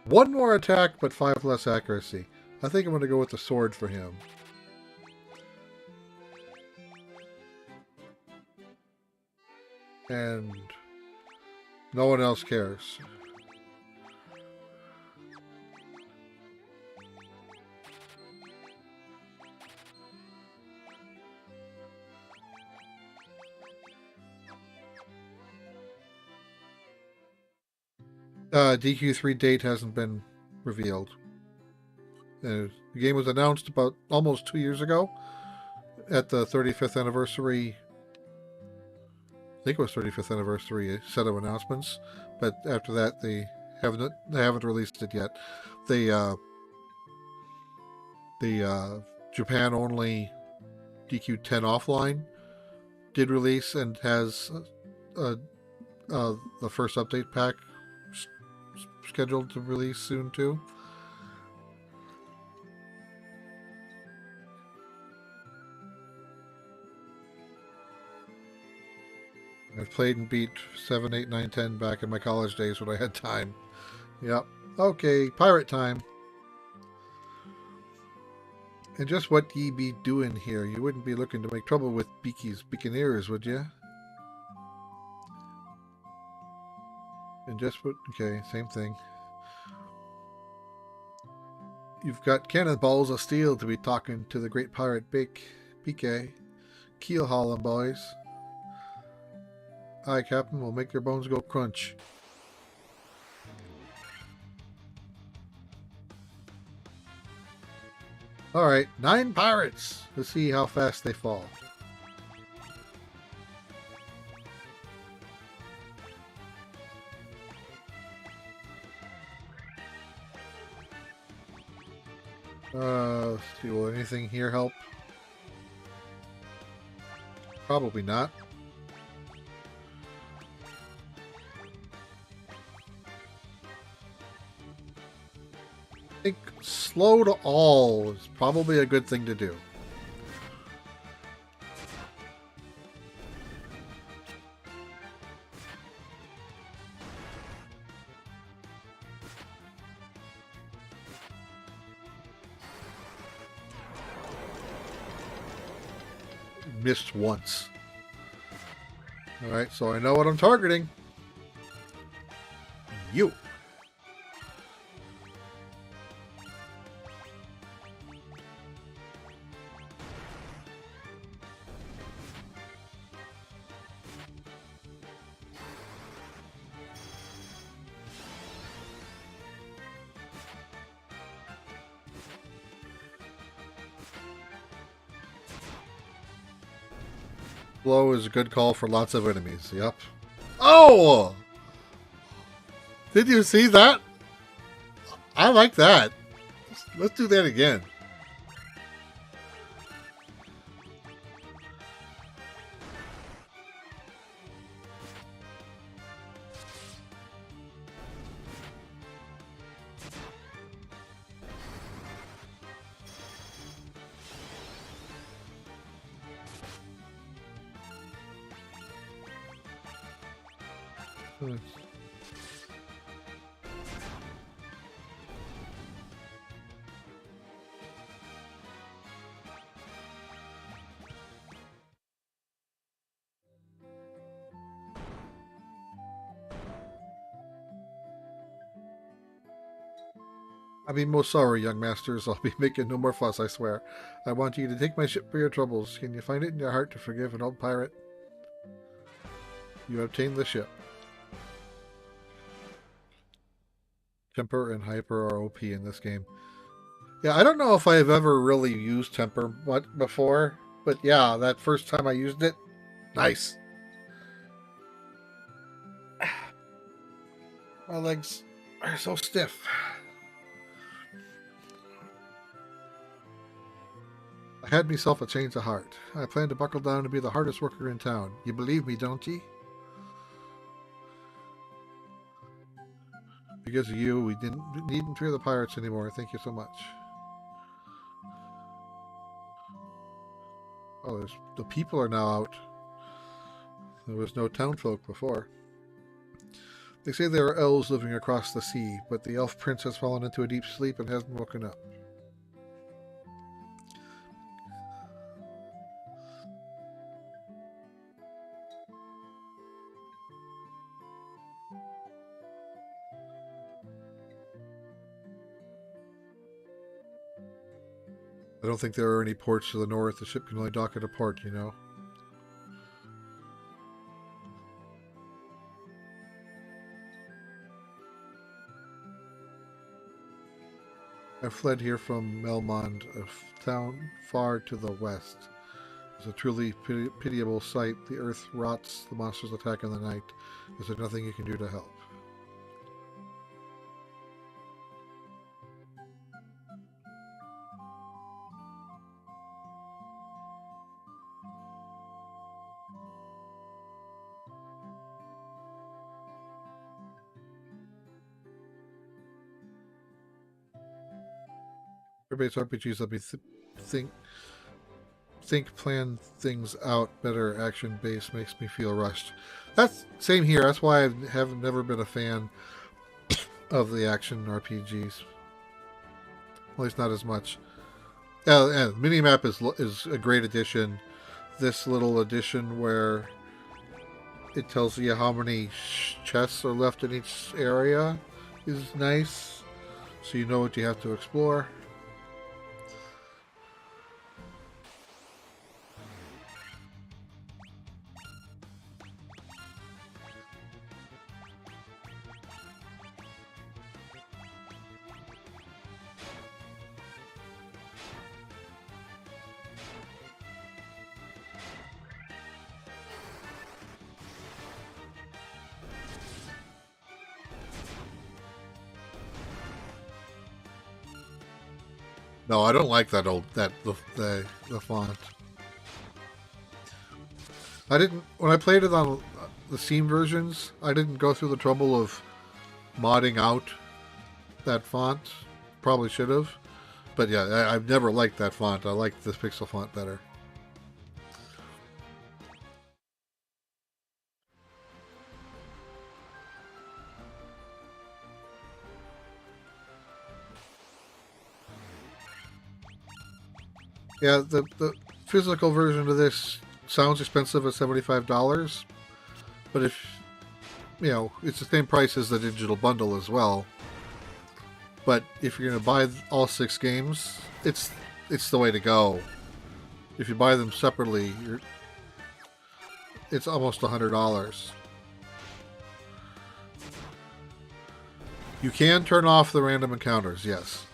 One more attack, but 5 less accuracy. I think I'm going to go with the sword for him. And no one else cares. DQ3 date hasn't been revealed. The game was announced about almost 2 years ago at the 35th anniversary. I think it was 35th anniversary set of announcements, but after that they haven't released it yet. The Japan only DQ10 offline did release and has the first update pack scheduled to release soon too. I've played and beat 7, 8, 9, 10 back in my college days when I had time. Yep. Okay, pirate time. And just what ye be doing here? You wouldn't be looking to make trouble with Beaky's Beaconeers, would you? And just what... Okay, same thing. You've got cannonballs of steel to be talking to the great pirate Beaky. Keel hauling, boys. Aye, Captain, we'll make your bones go crunch. Alright, 9 pirates! Let's see how fast they fall. Let's see, will anything here help? Probably not. I think slow to all is probably a good thing to do. Missed once. Alright, so I know what I'm targeting. You. Blow is a good call for lots of enemies. Yep. Oh! Did you see that? I like that. Let's do that again. I mean, most sorry, young masters. I'll be making no more fuss, I swear. I want you to take my ship for your troubles. Can you find it in your heart to forgive an old pirate? You obtain the ship. Temper and Hyper are OP in this game. Yeah, I don't know if I've ever really used Temper before, but yeah, that first time I used it, nice. My legs are so stiff. I had myself a change of heart. I plan to buckle down and be the hardest worker in town. You believe me, don't ye? Because of you, we needn't fear the pirates anymore. Thank you so much. Oh, the people are now out. There was no townfolk before. They say there are elves living across the sea, but the elf prince has fallen into a deep sleep and hasn't woken up. I don't think there are any ports to the north. The ship can only dock at a port, you know. I fled here from Melmond, a town far to the west. It's a truly pitiable sight. The earth rots, the monsters attack in the night. Is there nothing you can do to help? Everybody's RPGs let me plan things out better. Action based makes me feel rushed. That's same here. That's why I have never been a fan of the action RPGs. At least not as much. And Minimap is a great addition. This little addition where it tells you how many chests are left in each area is nice, so you know what you have to explore. No, I don't like the font. I didn't when I played it on the Steam versions. I didn't go through the trouble of modding out that font. Probably should have, but yeah, I've never liked that font. I like this pixel font better. Yeah, the physical version of this sounds expensive at $75, but if you know, it's the same price as the digital bundle as well. But if you're going to buy all 6 games, it's the way to go. If you buy them separately, it's almost $100. You can turn off the random encounters, yes.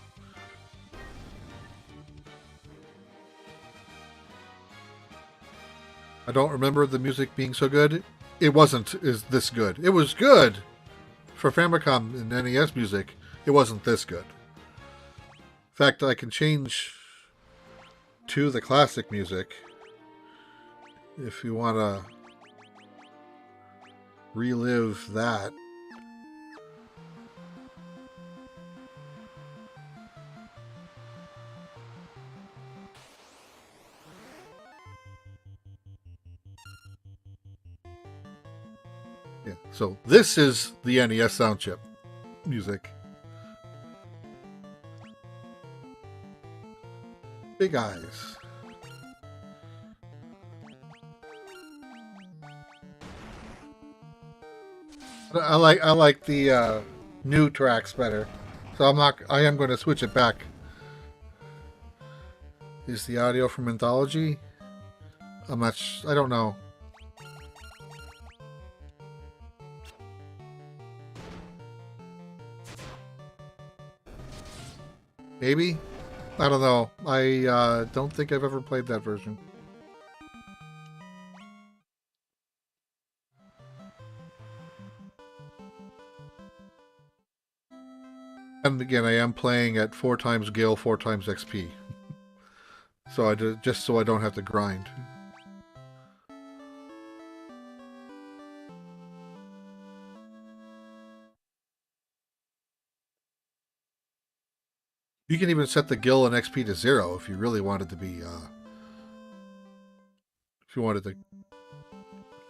I don't remember the music being so good. It wasn't this good. It was good for Famicom and NES music. It wasn't this good. In fact, I can change to the classic music if you want to relive that. Yeah. So this is the NES sound chip music. Big eyes. I like the new tracks better. So I am going to switch it back. Is the audio from Anthology? I don't know. Maybe? I don't know. I don't think I've ever played that version. And again, I am playing at 4 times Gil, 4 times XP. So just so I don't have to grind. You can even set the Gil and XP to 0 if you really wanted to be, if you wanted to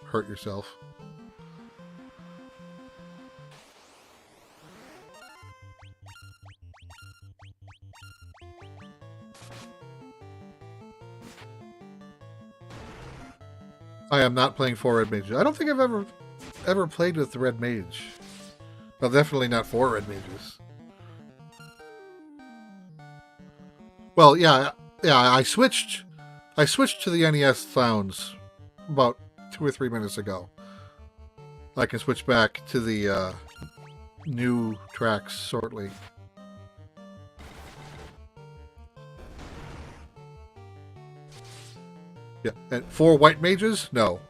hurt yourself. I am not playing 4 Red Mages. I don't think I've ever played with the Red Mage. Well, definitely not 4 Red Mages. Well, yeah, I switched to the NES sounds about 2 or 3 minutes ago. I can switch back to the new tracks shortly. Yeah, and 4 white mages? No.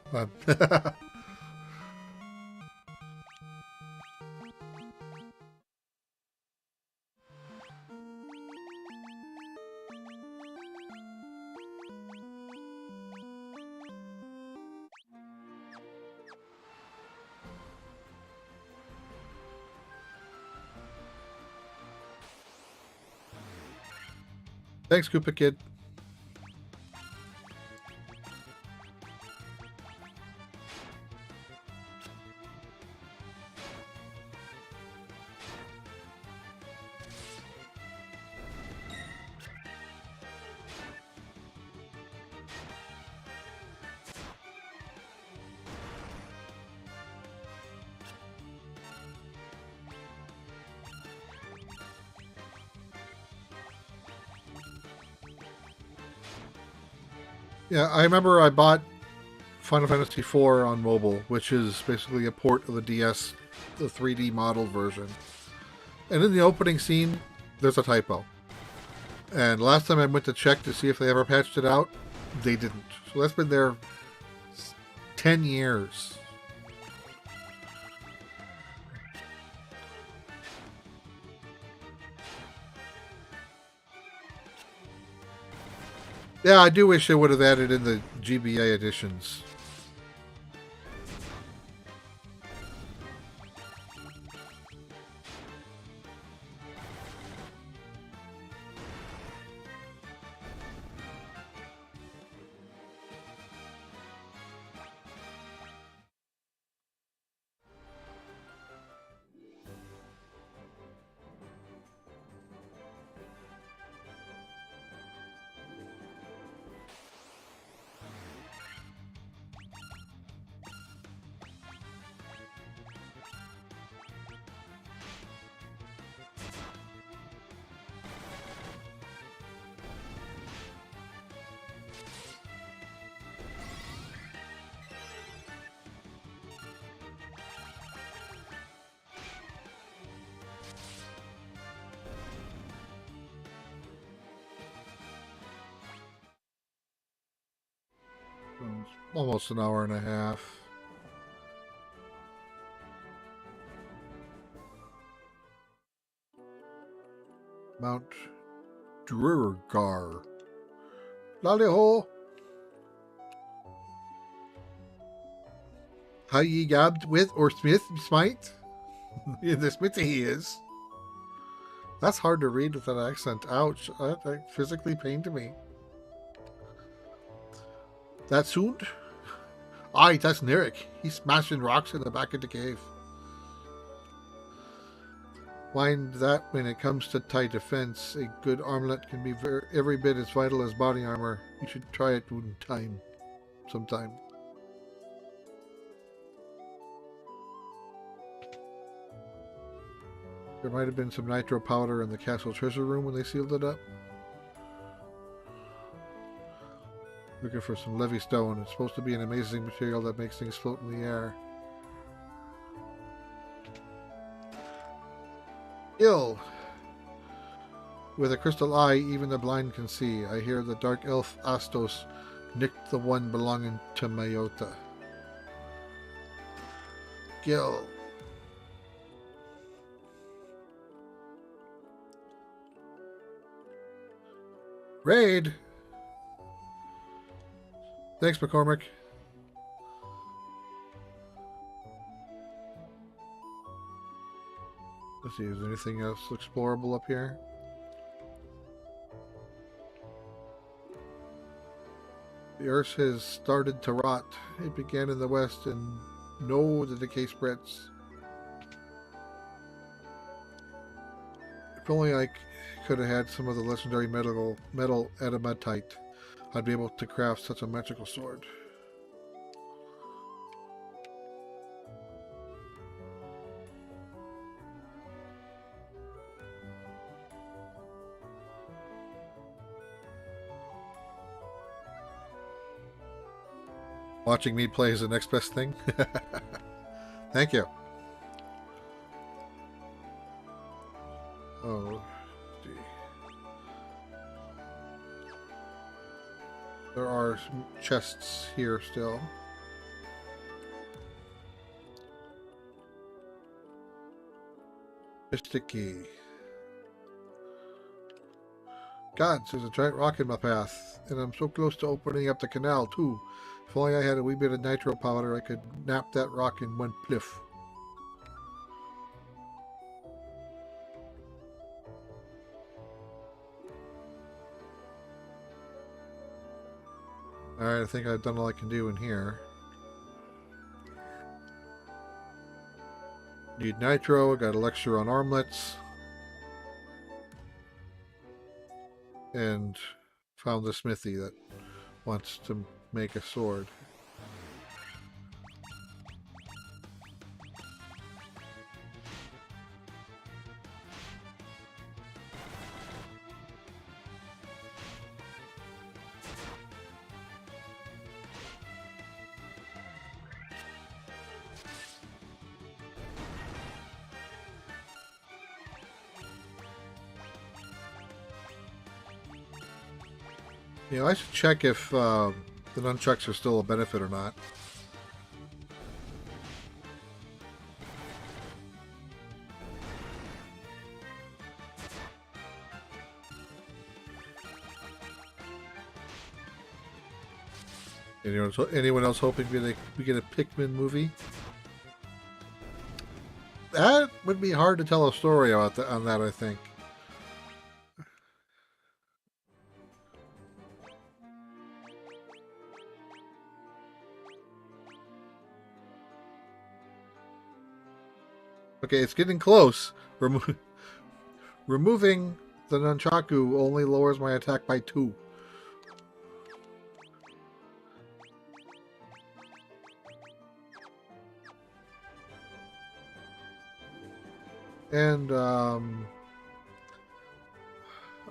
Thanks, Koopa Kid. Yeah, I remember I bought Final Fantasy IV on mobile, which is basically a port of the DS, the 3D model version. And in the opening scene, there's a typo. And last time I went to check to see if they ever patched it out, they didn't. So that's been there 10 years. Yeah, I do wish they would have added in the GBA editions. Almost an hour and a half. Mount Drugar. Laliho. How ye gabbed with or Smith smite? The Smithy he is. That's hard to read with that accent. Ouch. That physically pained me. That soon? Aye, that's Nirik. He's smashing rocks in the back of the cave. Mind that when it comes to tight defense, a good armlet can be every bit as vital as body armor. You should try it one time, sometime. There might have been some nitro powder in the castle treasure room when they sealed it up. Looking for some levy stone. It's supposed to be an amazing material that makes things float in the air. Ill. With a crystal eye, even the blind can see. I hear the dark elf Astos nicked the one belonging to Mayota. Gil. Raid. Thanks, McCormick. Let's see, is there anything else explorable up here? The earth has started to rot. It began in the west, and no, the decay spreads. If only I could have had some of the legendary metal adamatite, I'd be able to craft such a magical sword. Watching me play is the next best thing. Thank you. Oh, gee. There are some chests here still. Mystic key. Gods, there's a giant rock in my path, and I'm so close to opening up the canal too. If only I had a wee bit of nitro powder, I could nap that rock in one pliff. Alright, I think I've done all I can do in here. Need nitro, I got a lecture on armlets. And found the smithy that wants to make a sword. You know, I should check if the nunchucks are still a benefit or not. Anyone else hoping we get a Pikmin movie? That would be hard to tell a story about on that, I think. Okay, it's getting close. Removing the nunchaku only lowers my attack by 2. And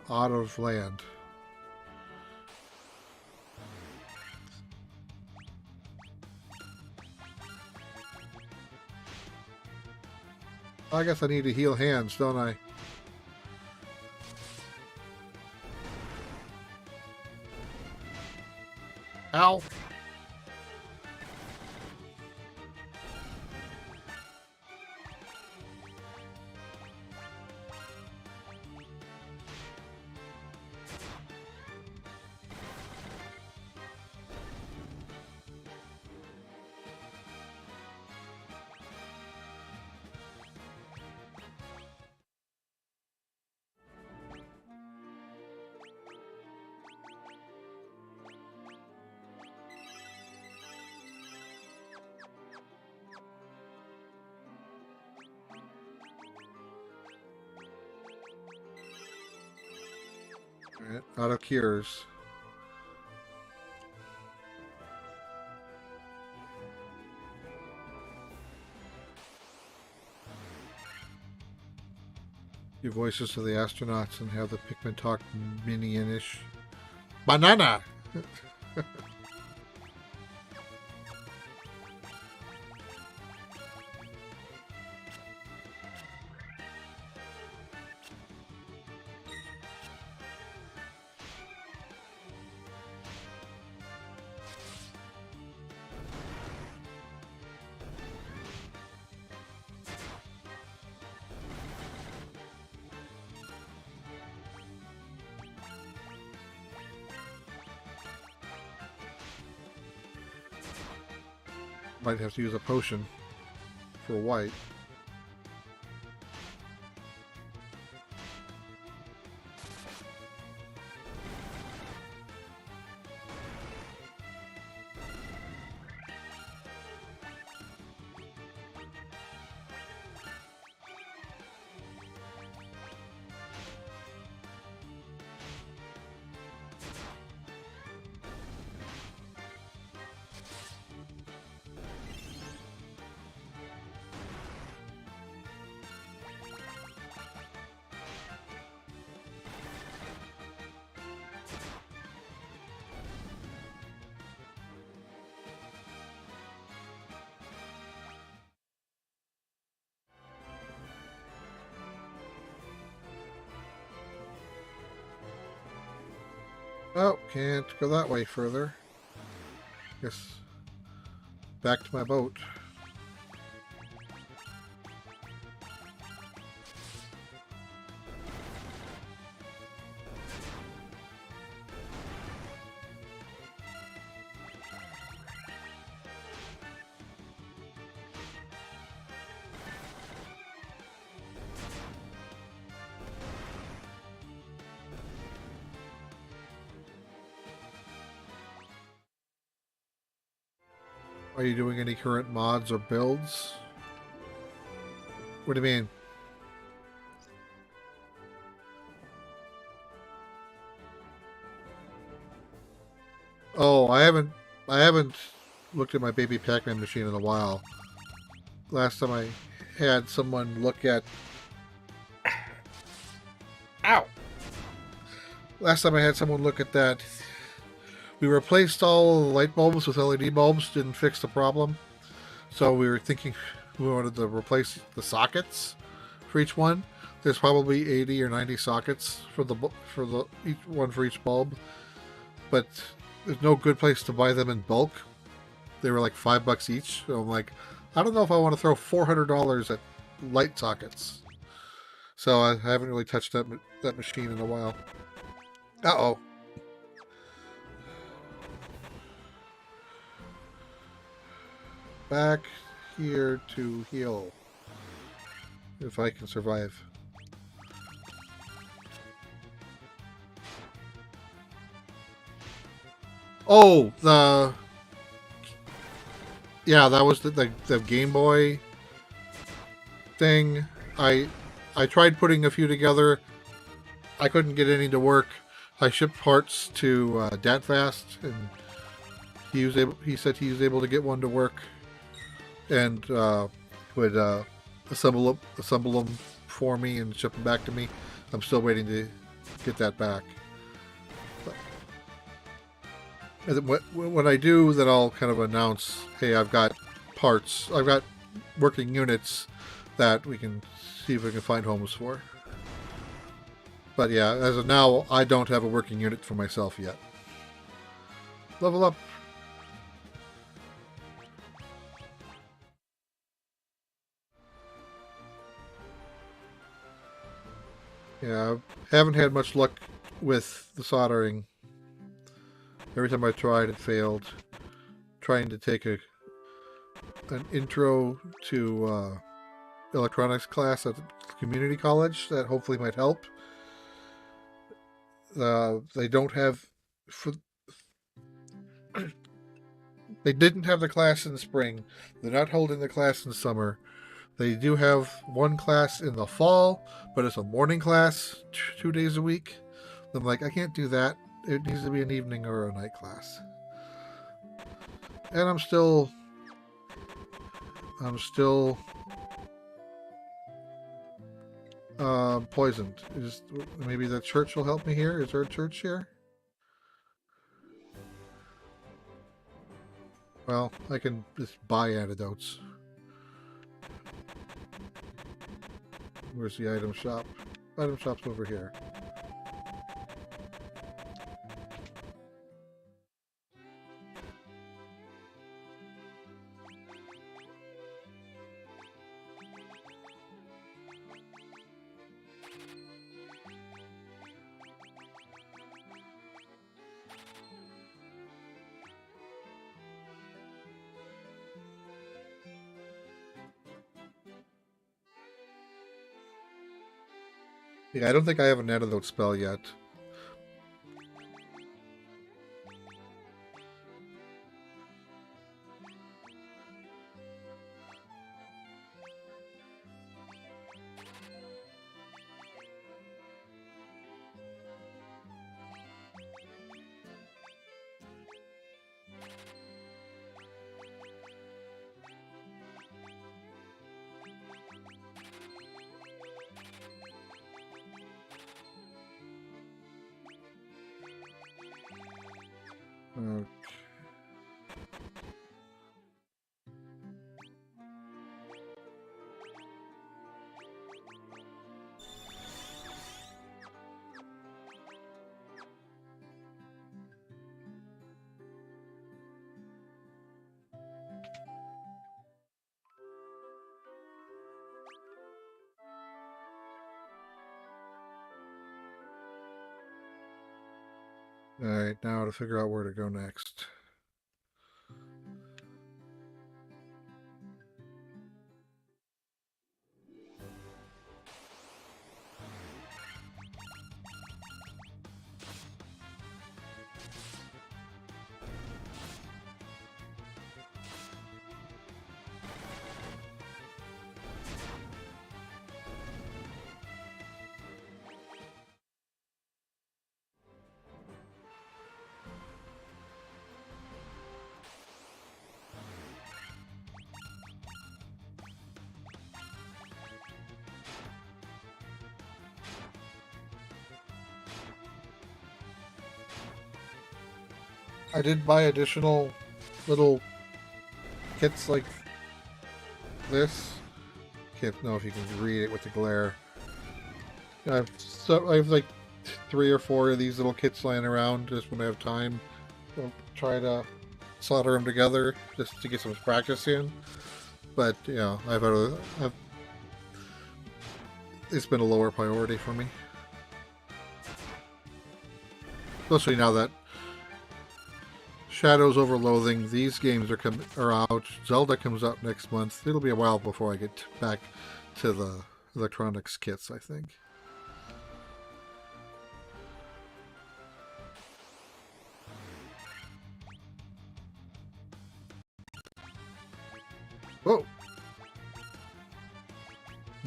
out of land. I guess I need to heal hands, don't I? Ow! Alright, out of cures. Your voices to the astronauts and have the Pikmin talk minion-ish. Banana! Might have to use a potion for white. Oh, can't go that way further. Guess back to my boat. Are you doing any current mods or builds? What do you mean? Oh, I haven't looked at my baby Pac-Man machine in a while. Last time I had someone look at Ow! Last time I had someone look at that, we replaced all the light bulbs with LED bulbs, didn't fix the problem. So we were thinking we wanted to replace the sockets for each one. There's probably 80 or 90 sockets for each one for each bulb, but there's no good place to buy them in bulk. They were like $5 each. So I'm like, I don't know if I want to throw $400 at light sockets. So I haven't really touched that machine in a while. Uh-oh. Back here to heal. If I can survive. Oh, yeah, that was the Game Boy thing. I tried putting a few together. I couldn't get any to work. I shipped parts to DatFast, and he said he was able to get one to work, and would assemble them for me and ship them back to me. I'm still waiting to get that back. And when I do, then I'll kind of announce, hey, I've got parts, I've got working units that we can see if we can find homes for. But yeah, as of now, I don't have a working unit for myself yet. Level up. Yeah, I haven't had much luck with the soldering. Every time I tried, it failed. Trying to take an intro to electronics class at the community college, that hopefully might help. They don't have... They didn't have the class in the spring. They're not holding the class in the summer. They do have one class in the fall, but it's a morning class, 2 days a week. I'm like, I can't do that. It needs to be an evening or a night class. And I'm still poisoned. Maybe the church will help me here? Is there a church here? Well, I can just buy antidotes. Where's the item shop? Item shop's over here. Yeah, I don't think I have an antidote spell yet. Okay. Alright, now to figure out where to go next. I did buy additional little kits like this. Can't know if you can read it with the glare. I have like 3 or 4 of these little kits lying around just when I have time. I'll try to solder them together just to get some practice in. But you know, it's been a lower priority for me, especially now that Shadows over Loathing, these games are out. Zelda comes out next month. It'll be a while before I get back to the electronics kits, I think. Whoa!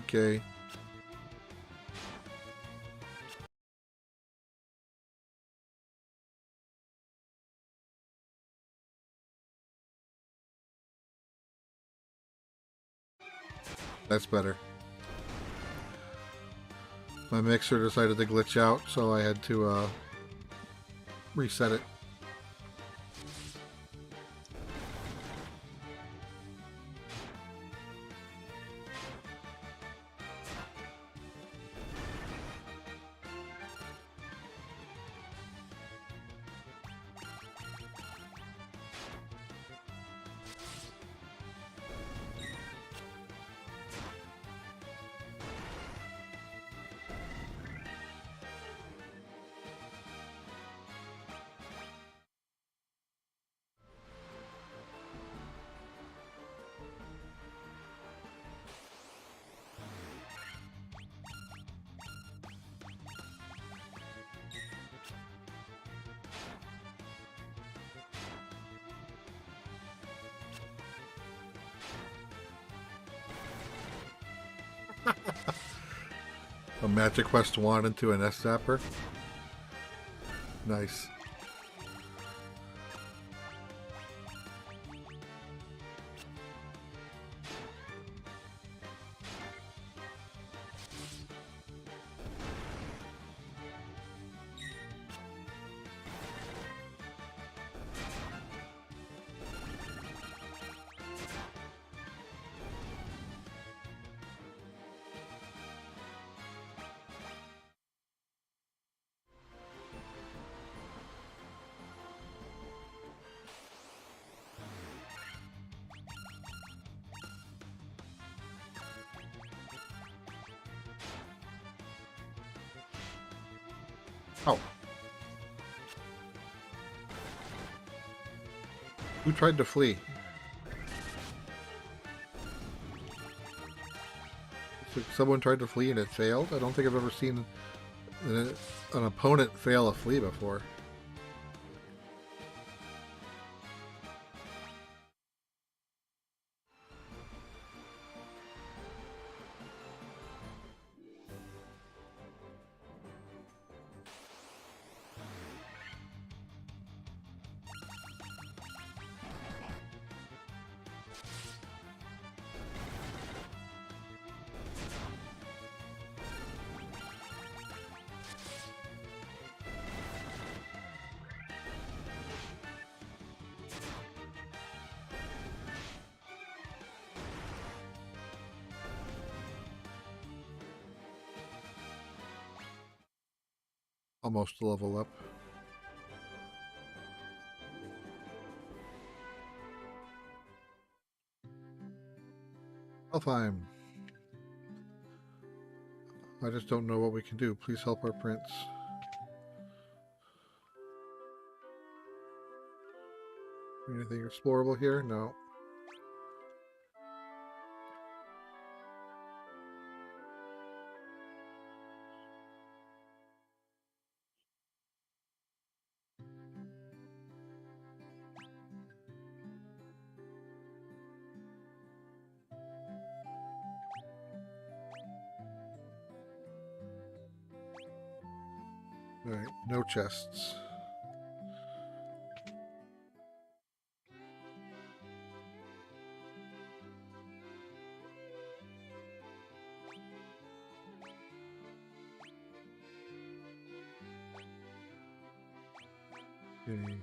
Okay. That's better. My mixer decided to glitch out, so I had to reset it. A Magic Quest wand into an S-Zapper. Nice. Oh. Who tried to flee? So someone tried to flee and it failed? I don't think I've ever seen an opponent fail a flee before. Almost a level up. Alfheim. I just don't know what we can do. Please help our prince. Anything explorable here? No. Alright, no chests. Okay.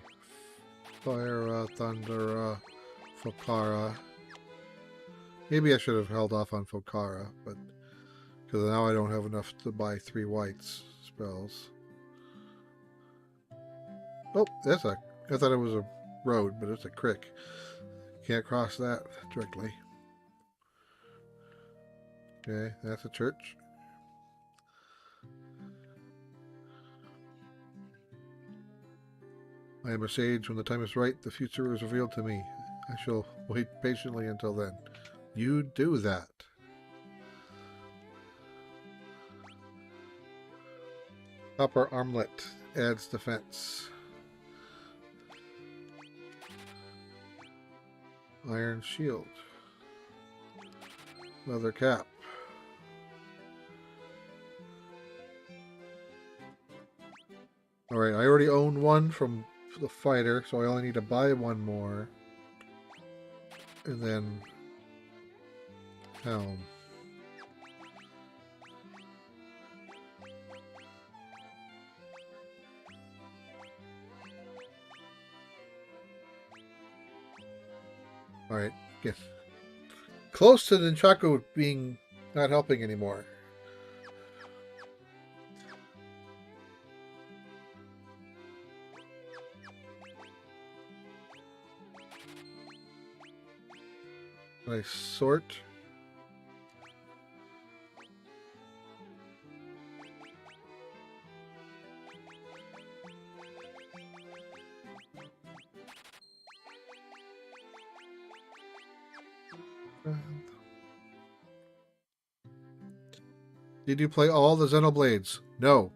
Fire, Thunder, Fokara. Maybe I should have held off on Fokara, but because now I don't have enough to buy 3 whites spells. Oh, that's a... I thought it was a road, but it's a crick. Can't cross that directly. Okay, that's a church. I am a sage. When the time is right, the future is revealed to me. I shall wait patiently until then. You do that. Copper armlet adds defense. Iron shield. Leather cap. Alright, I already own one from the fighter, so I only need to buy one more. And then... helm. Alright, yes. Close to Nunchaku being not helping anymore. Nice sort. Did you play all the Xenoblades? No.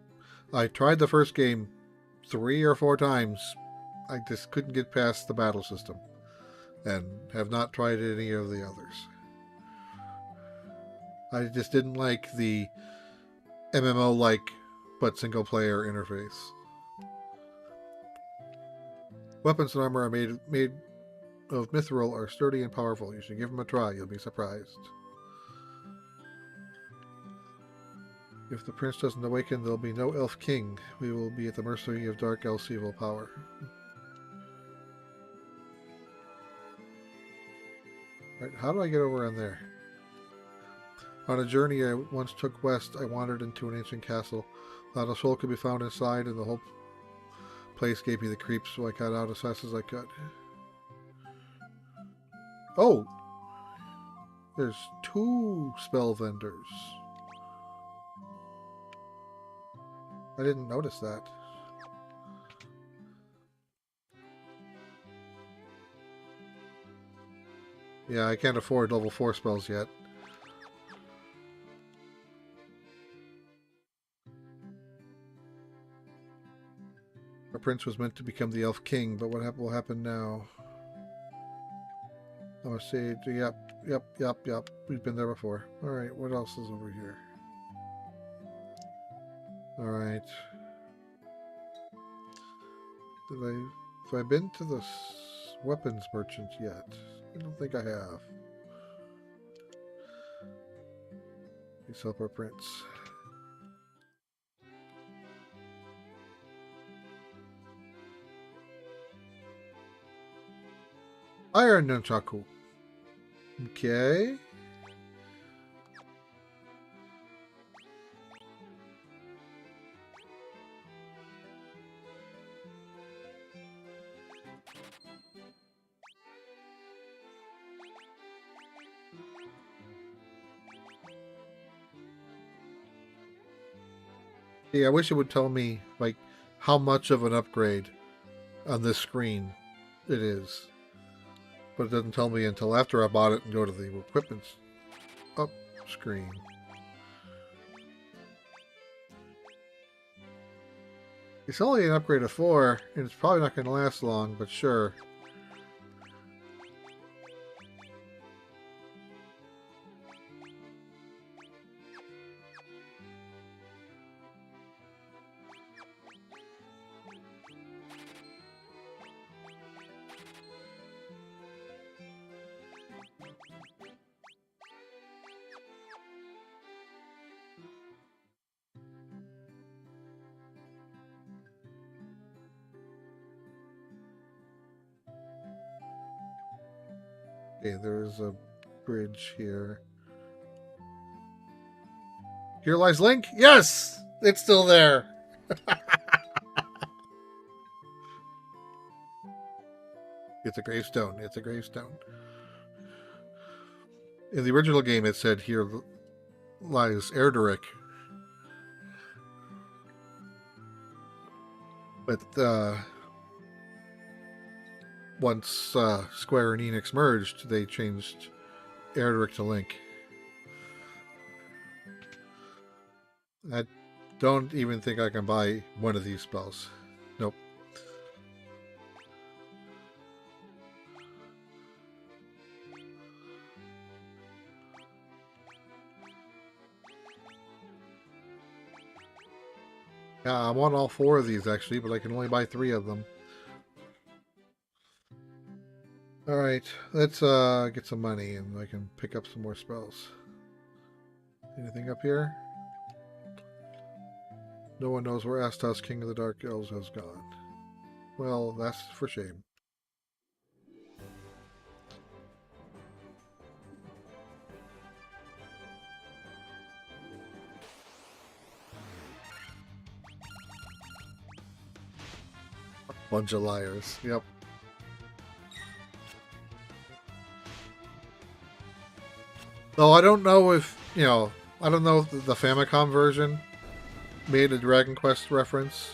I tried the first game 3 or 4 times. I just couldn't get past the battle system. And have not tried any of the others. I just didn't like the MMO-like but single-player interface. Weapons and armor are made of mithril are sturdy and powerful. You should give them a try. You'll be surprised. If the prince doesn't awaken, there'll be no elf king. We will be at the mercy of dark elf's evil power. Right, how do I get over on there? On a journey I once took west, I wandered into an ancient castle. Not a soul could be found inside, and the whole place gave me the creeps, so I got out as fast as I could. Oh! There's 2 spell vendors. I didn't notice that. Yeah, I can't afford level 4 spells yet. Our prince was meant to become the elf king, but what will happen now? Oh, see, yep. We've been there before. Alright, what else is over here? Alright. Have I been to the weapons merchant yet? I don't think I have. Please help our prince. Iron Nunchaku. Okay. Yeah, I wish it would tell me, like, how much of an upgrade on this screen it is. But it doesn't tell me until after I bought it and go to the equipment up screen. It's only an upgrade of 4, and it's probably not going to last long, but sure. Okay, there's a bridge here. Here lies Link? Yes! It's still there! It's a gravestone. It's a gravestone. In the original game, it said here lies Erderic. But once Square and Enix merged, they changed Erderic to Link. I don't even think I can buy one of these spells. Nope. Yeah, I want all 4 of these actually, but I can only buy 3 of them. Alright, let's get some money and I can pick up some more spells. Anything up here? No one knows where Astos, King of the Dark Elves, has gone. Well, that's for shame. Bunch of liars. Yep. Though I don't know if, I don't know if the Famicom version made a Dragon Quest reference.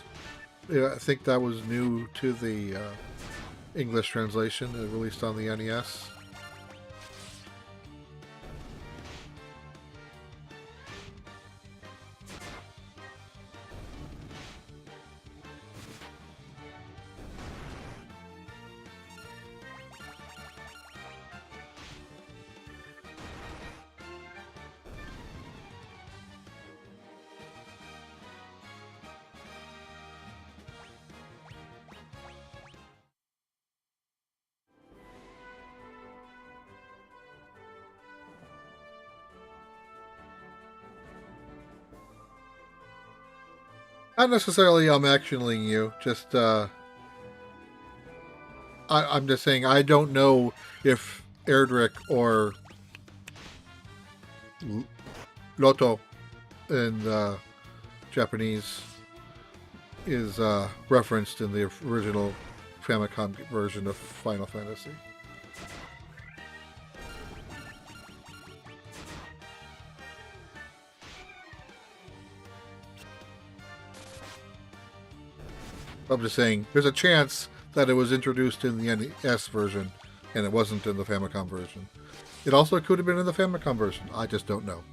Yeah, I think that was new to the English translation, released on the NES. Not necessarily I'm actioning you, just I'm just saying I don't know if Erdrick or Loto in Japanese is referenced in the original Famicom version of Final Fantasy. I'm just saying there's a chance that it was introduced in the NES version and it wasn't in the Famicom version. It also could have been in the Famicom version. I just don't know.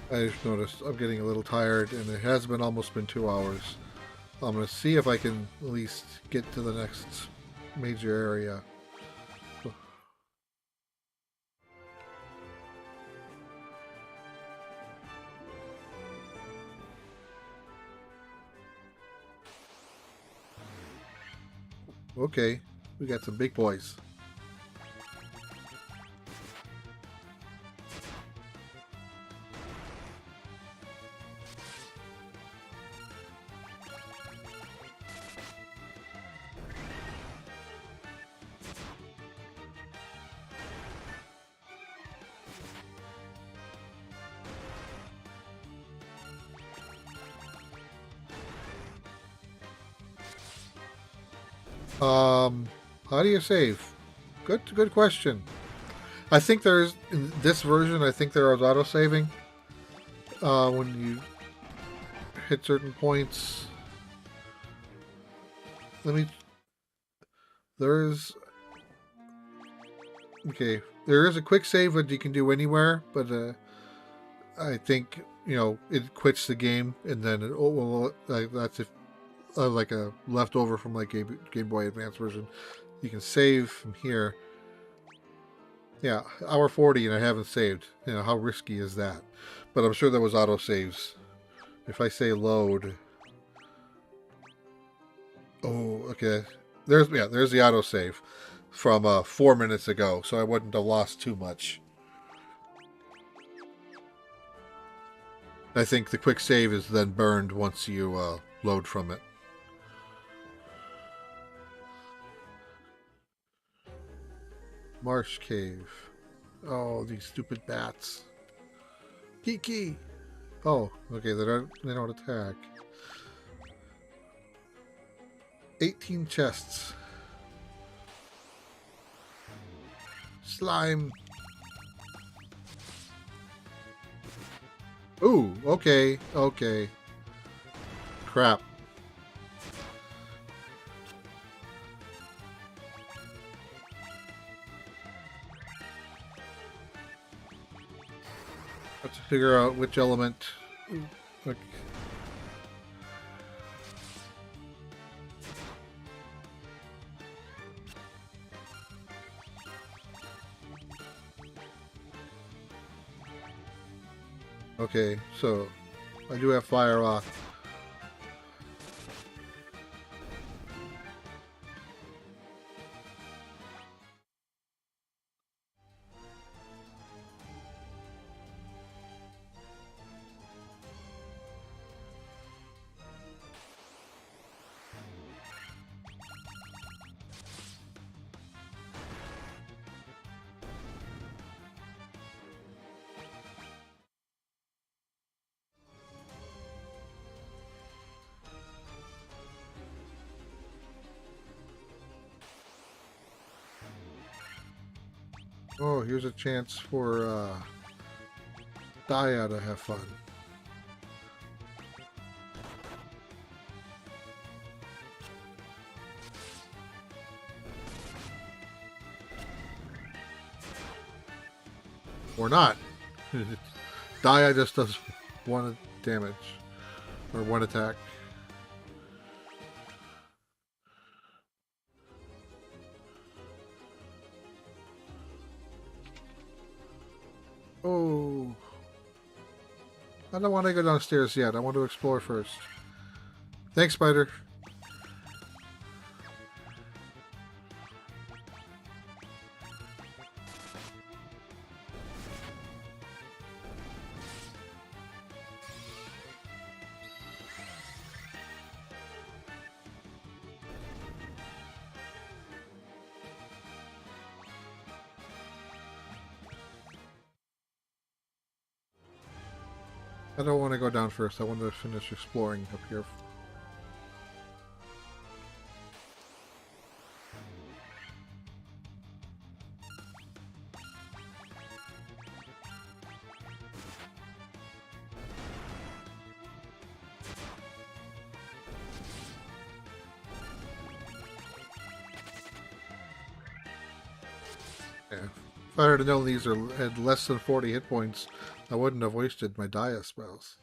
I just noticed I'm getting a little tired, and it has been almost been 2 hours. I'm going to see if I can at least get to the next major area. Okay, we got some big boys. How do you save? Good question. I think there's in this version. I think there is auto saving when you hit certain points. Let me. There's okay. There is a quick save that you can do anywhere, but I think it quits the game and then that's if like a leftover from like Game Boy Advance version. You can save from here. Yeah, hour 40 and I haven't saved. How risky is that? But I'm sure there was auto saves. If I say load. Oh, okay. There's the auto save from 4 minutes ago, so I wouldn't have lost too much. I think the quick save is then burned once you load from it. Marsh Cave. Oh, these stupid bats. Kiki. Oh, okay. They don't attack. 18 chests. Slime. Ooh, okay. Crap. Let's figure out which element. Okay. Okay, so I do have fire off. Oh, here's a chance for Daya to have fun. Or not. Dia just does one damage. Or one attack. Oh. I don't want to go downstairs yet. I want to explore first. Thanks, Spider. I don't want to go down first. I want to finish exploring up here. Yeah. If I had known these had less than 40 hit points, I wouldn't have wasted my Dia spells.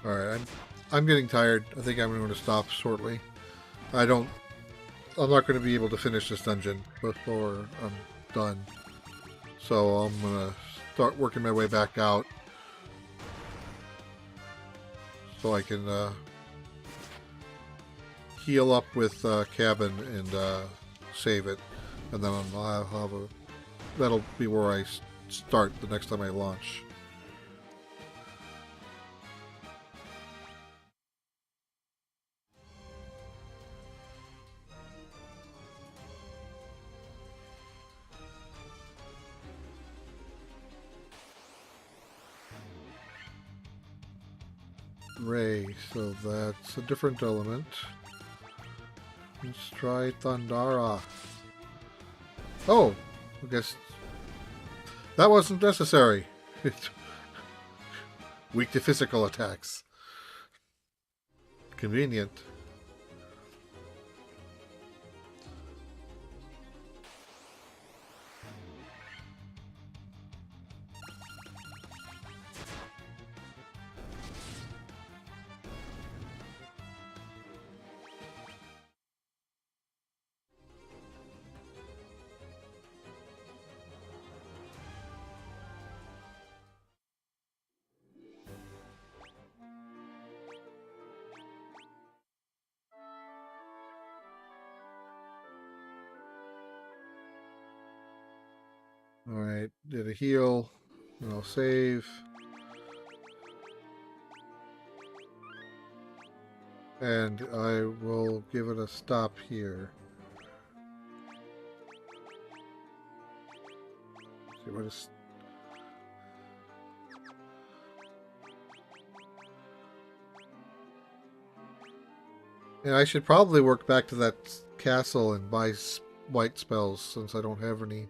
Alright, I'm getting tired. I think I'm going to stop shortly. I'm not going to be able to finish this dungeon before I'm done. So I'm going to start working my way back out so I can heal up with Cabin and save it. And then I'll have that'll be where I start the next time I launch. Ray, so that's a different element. Let's try Thundara. Oh, I guess that wasn't necessary. Weak to physical attacks. Convenient. Alright, did a heal. I'll save. And I will give it a stop here. See what is. And I should probably work back to that castle and buy white spells since I don't have any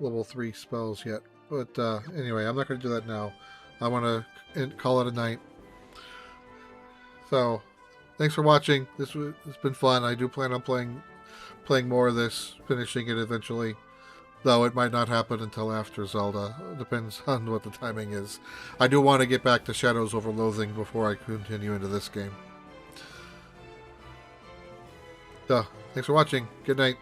level 3 spells yet. But anyway, I'm not going to do that now. I want to call it a night. So, thanks for watching. It's been fun. I do plan on playing more of this, finishing it eventually. Though it might not happen until after Zelda. It depends on what the timing is. I do want to get back to Shadows over Loathing before I continue into this game. So, thanks for watching. Good night.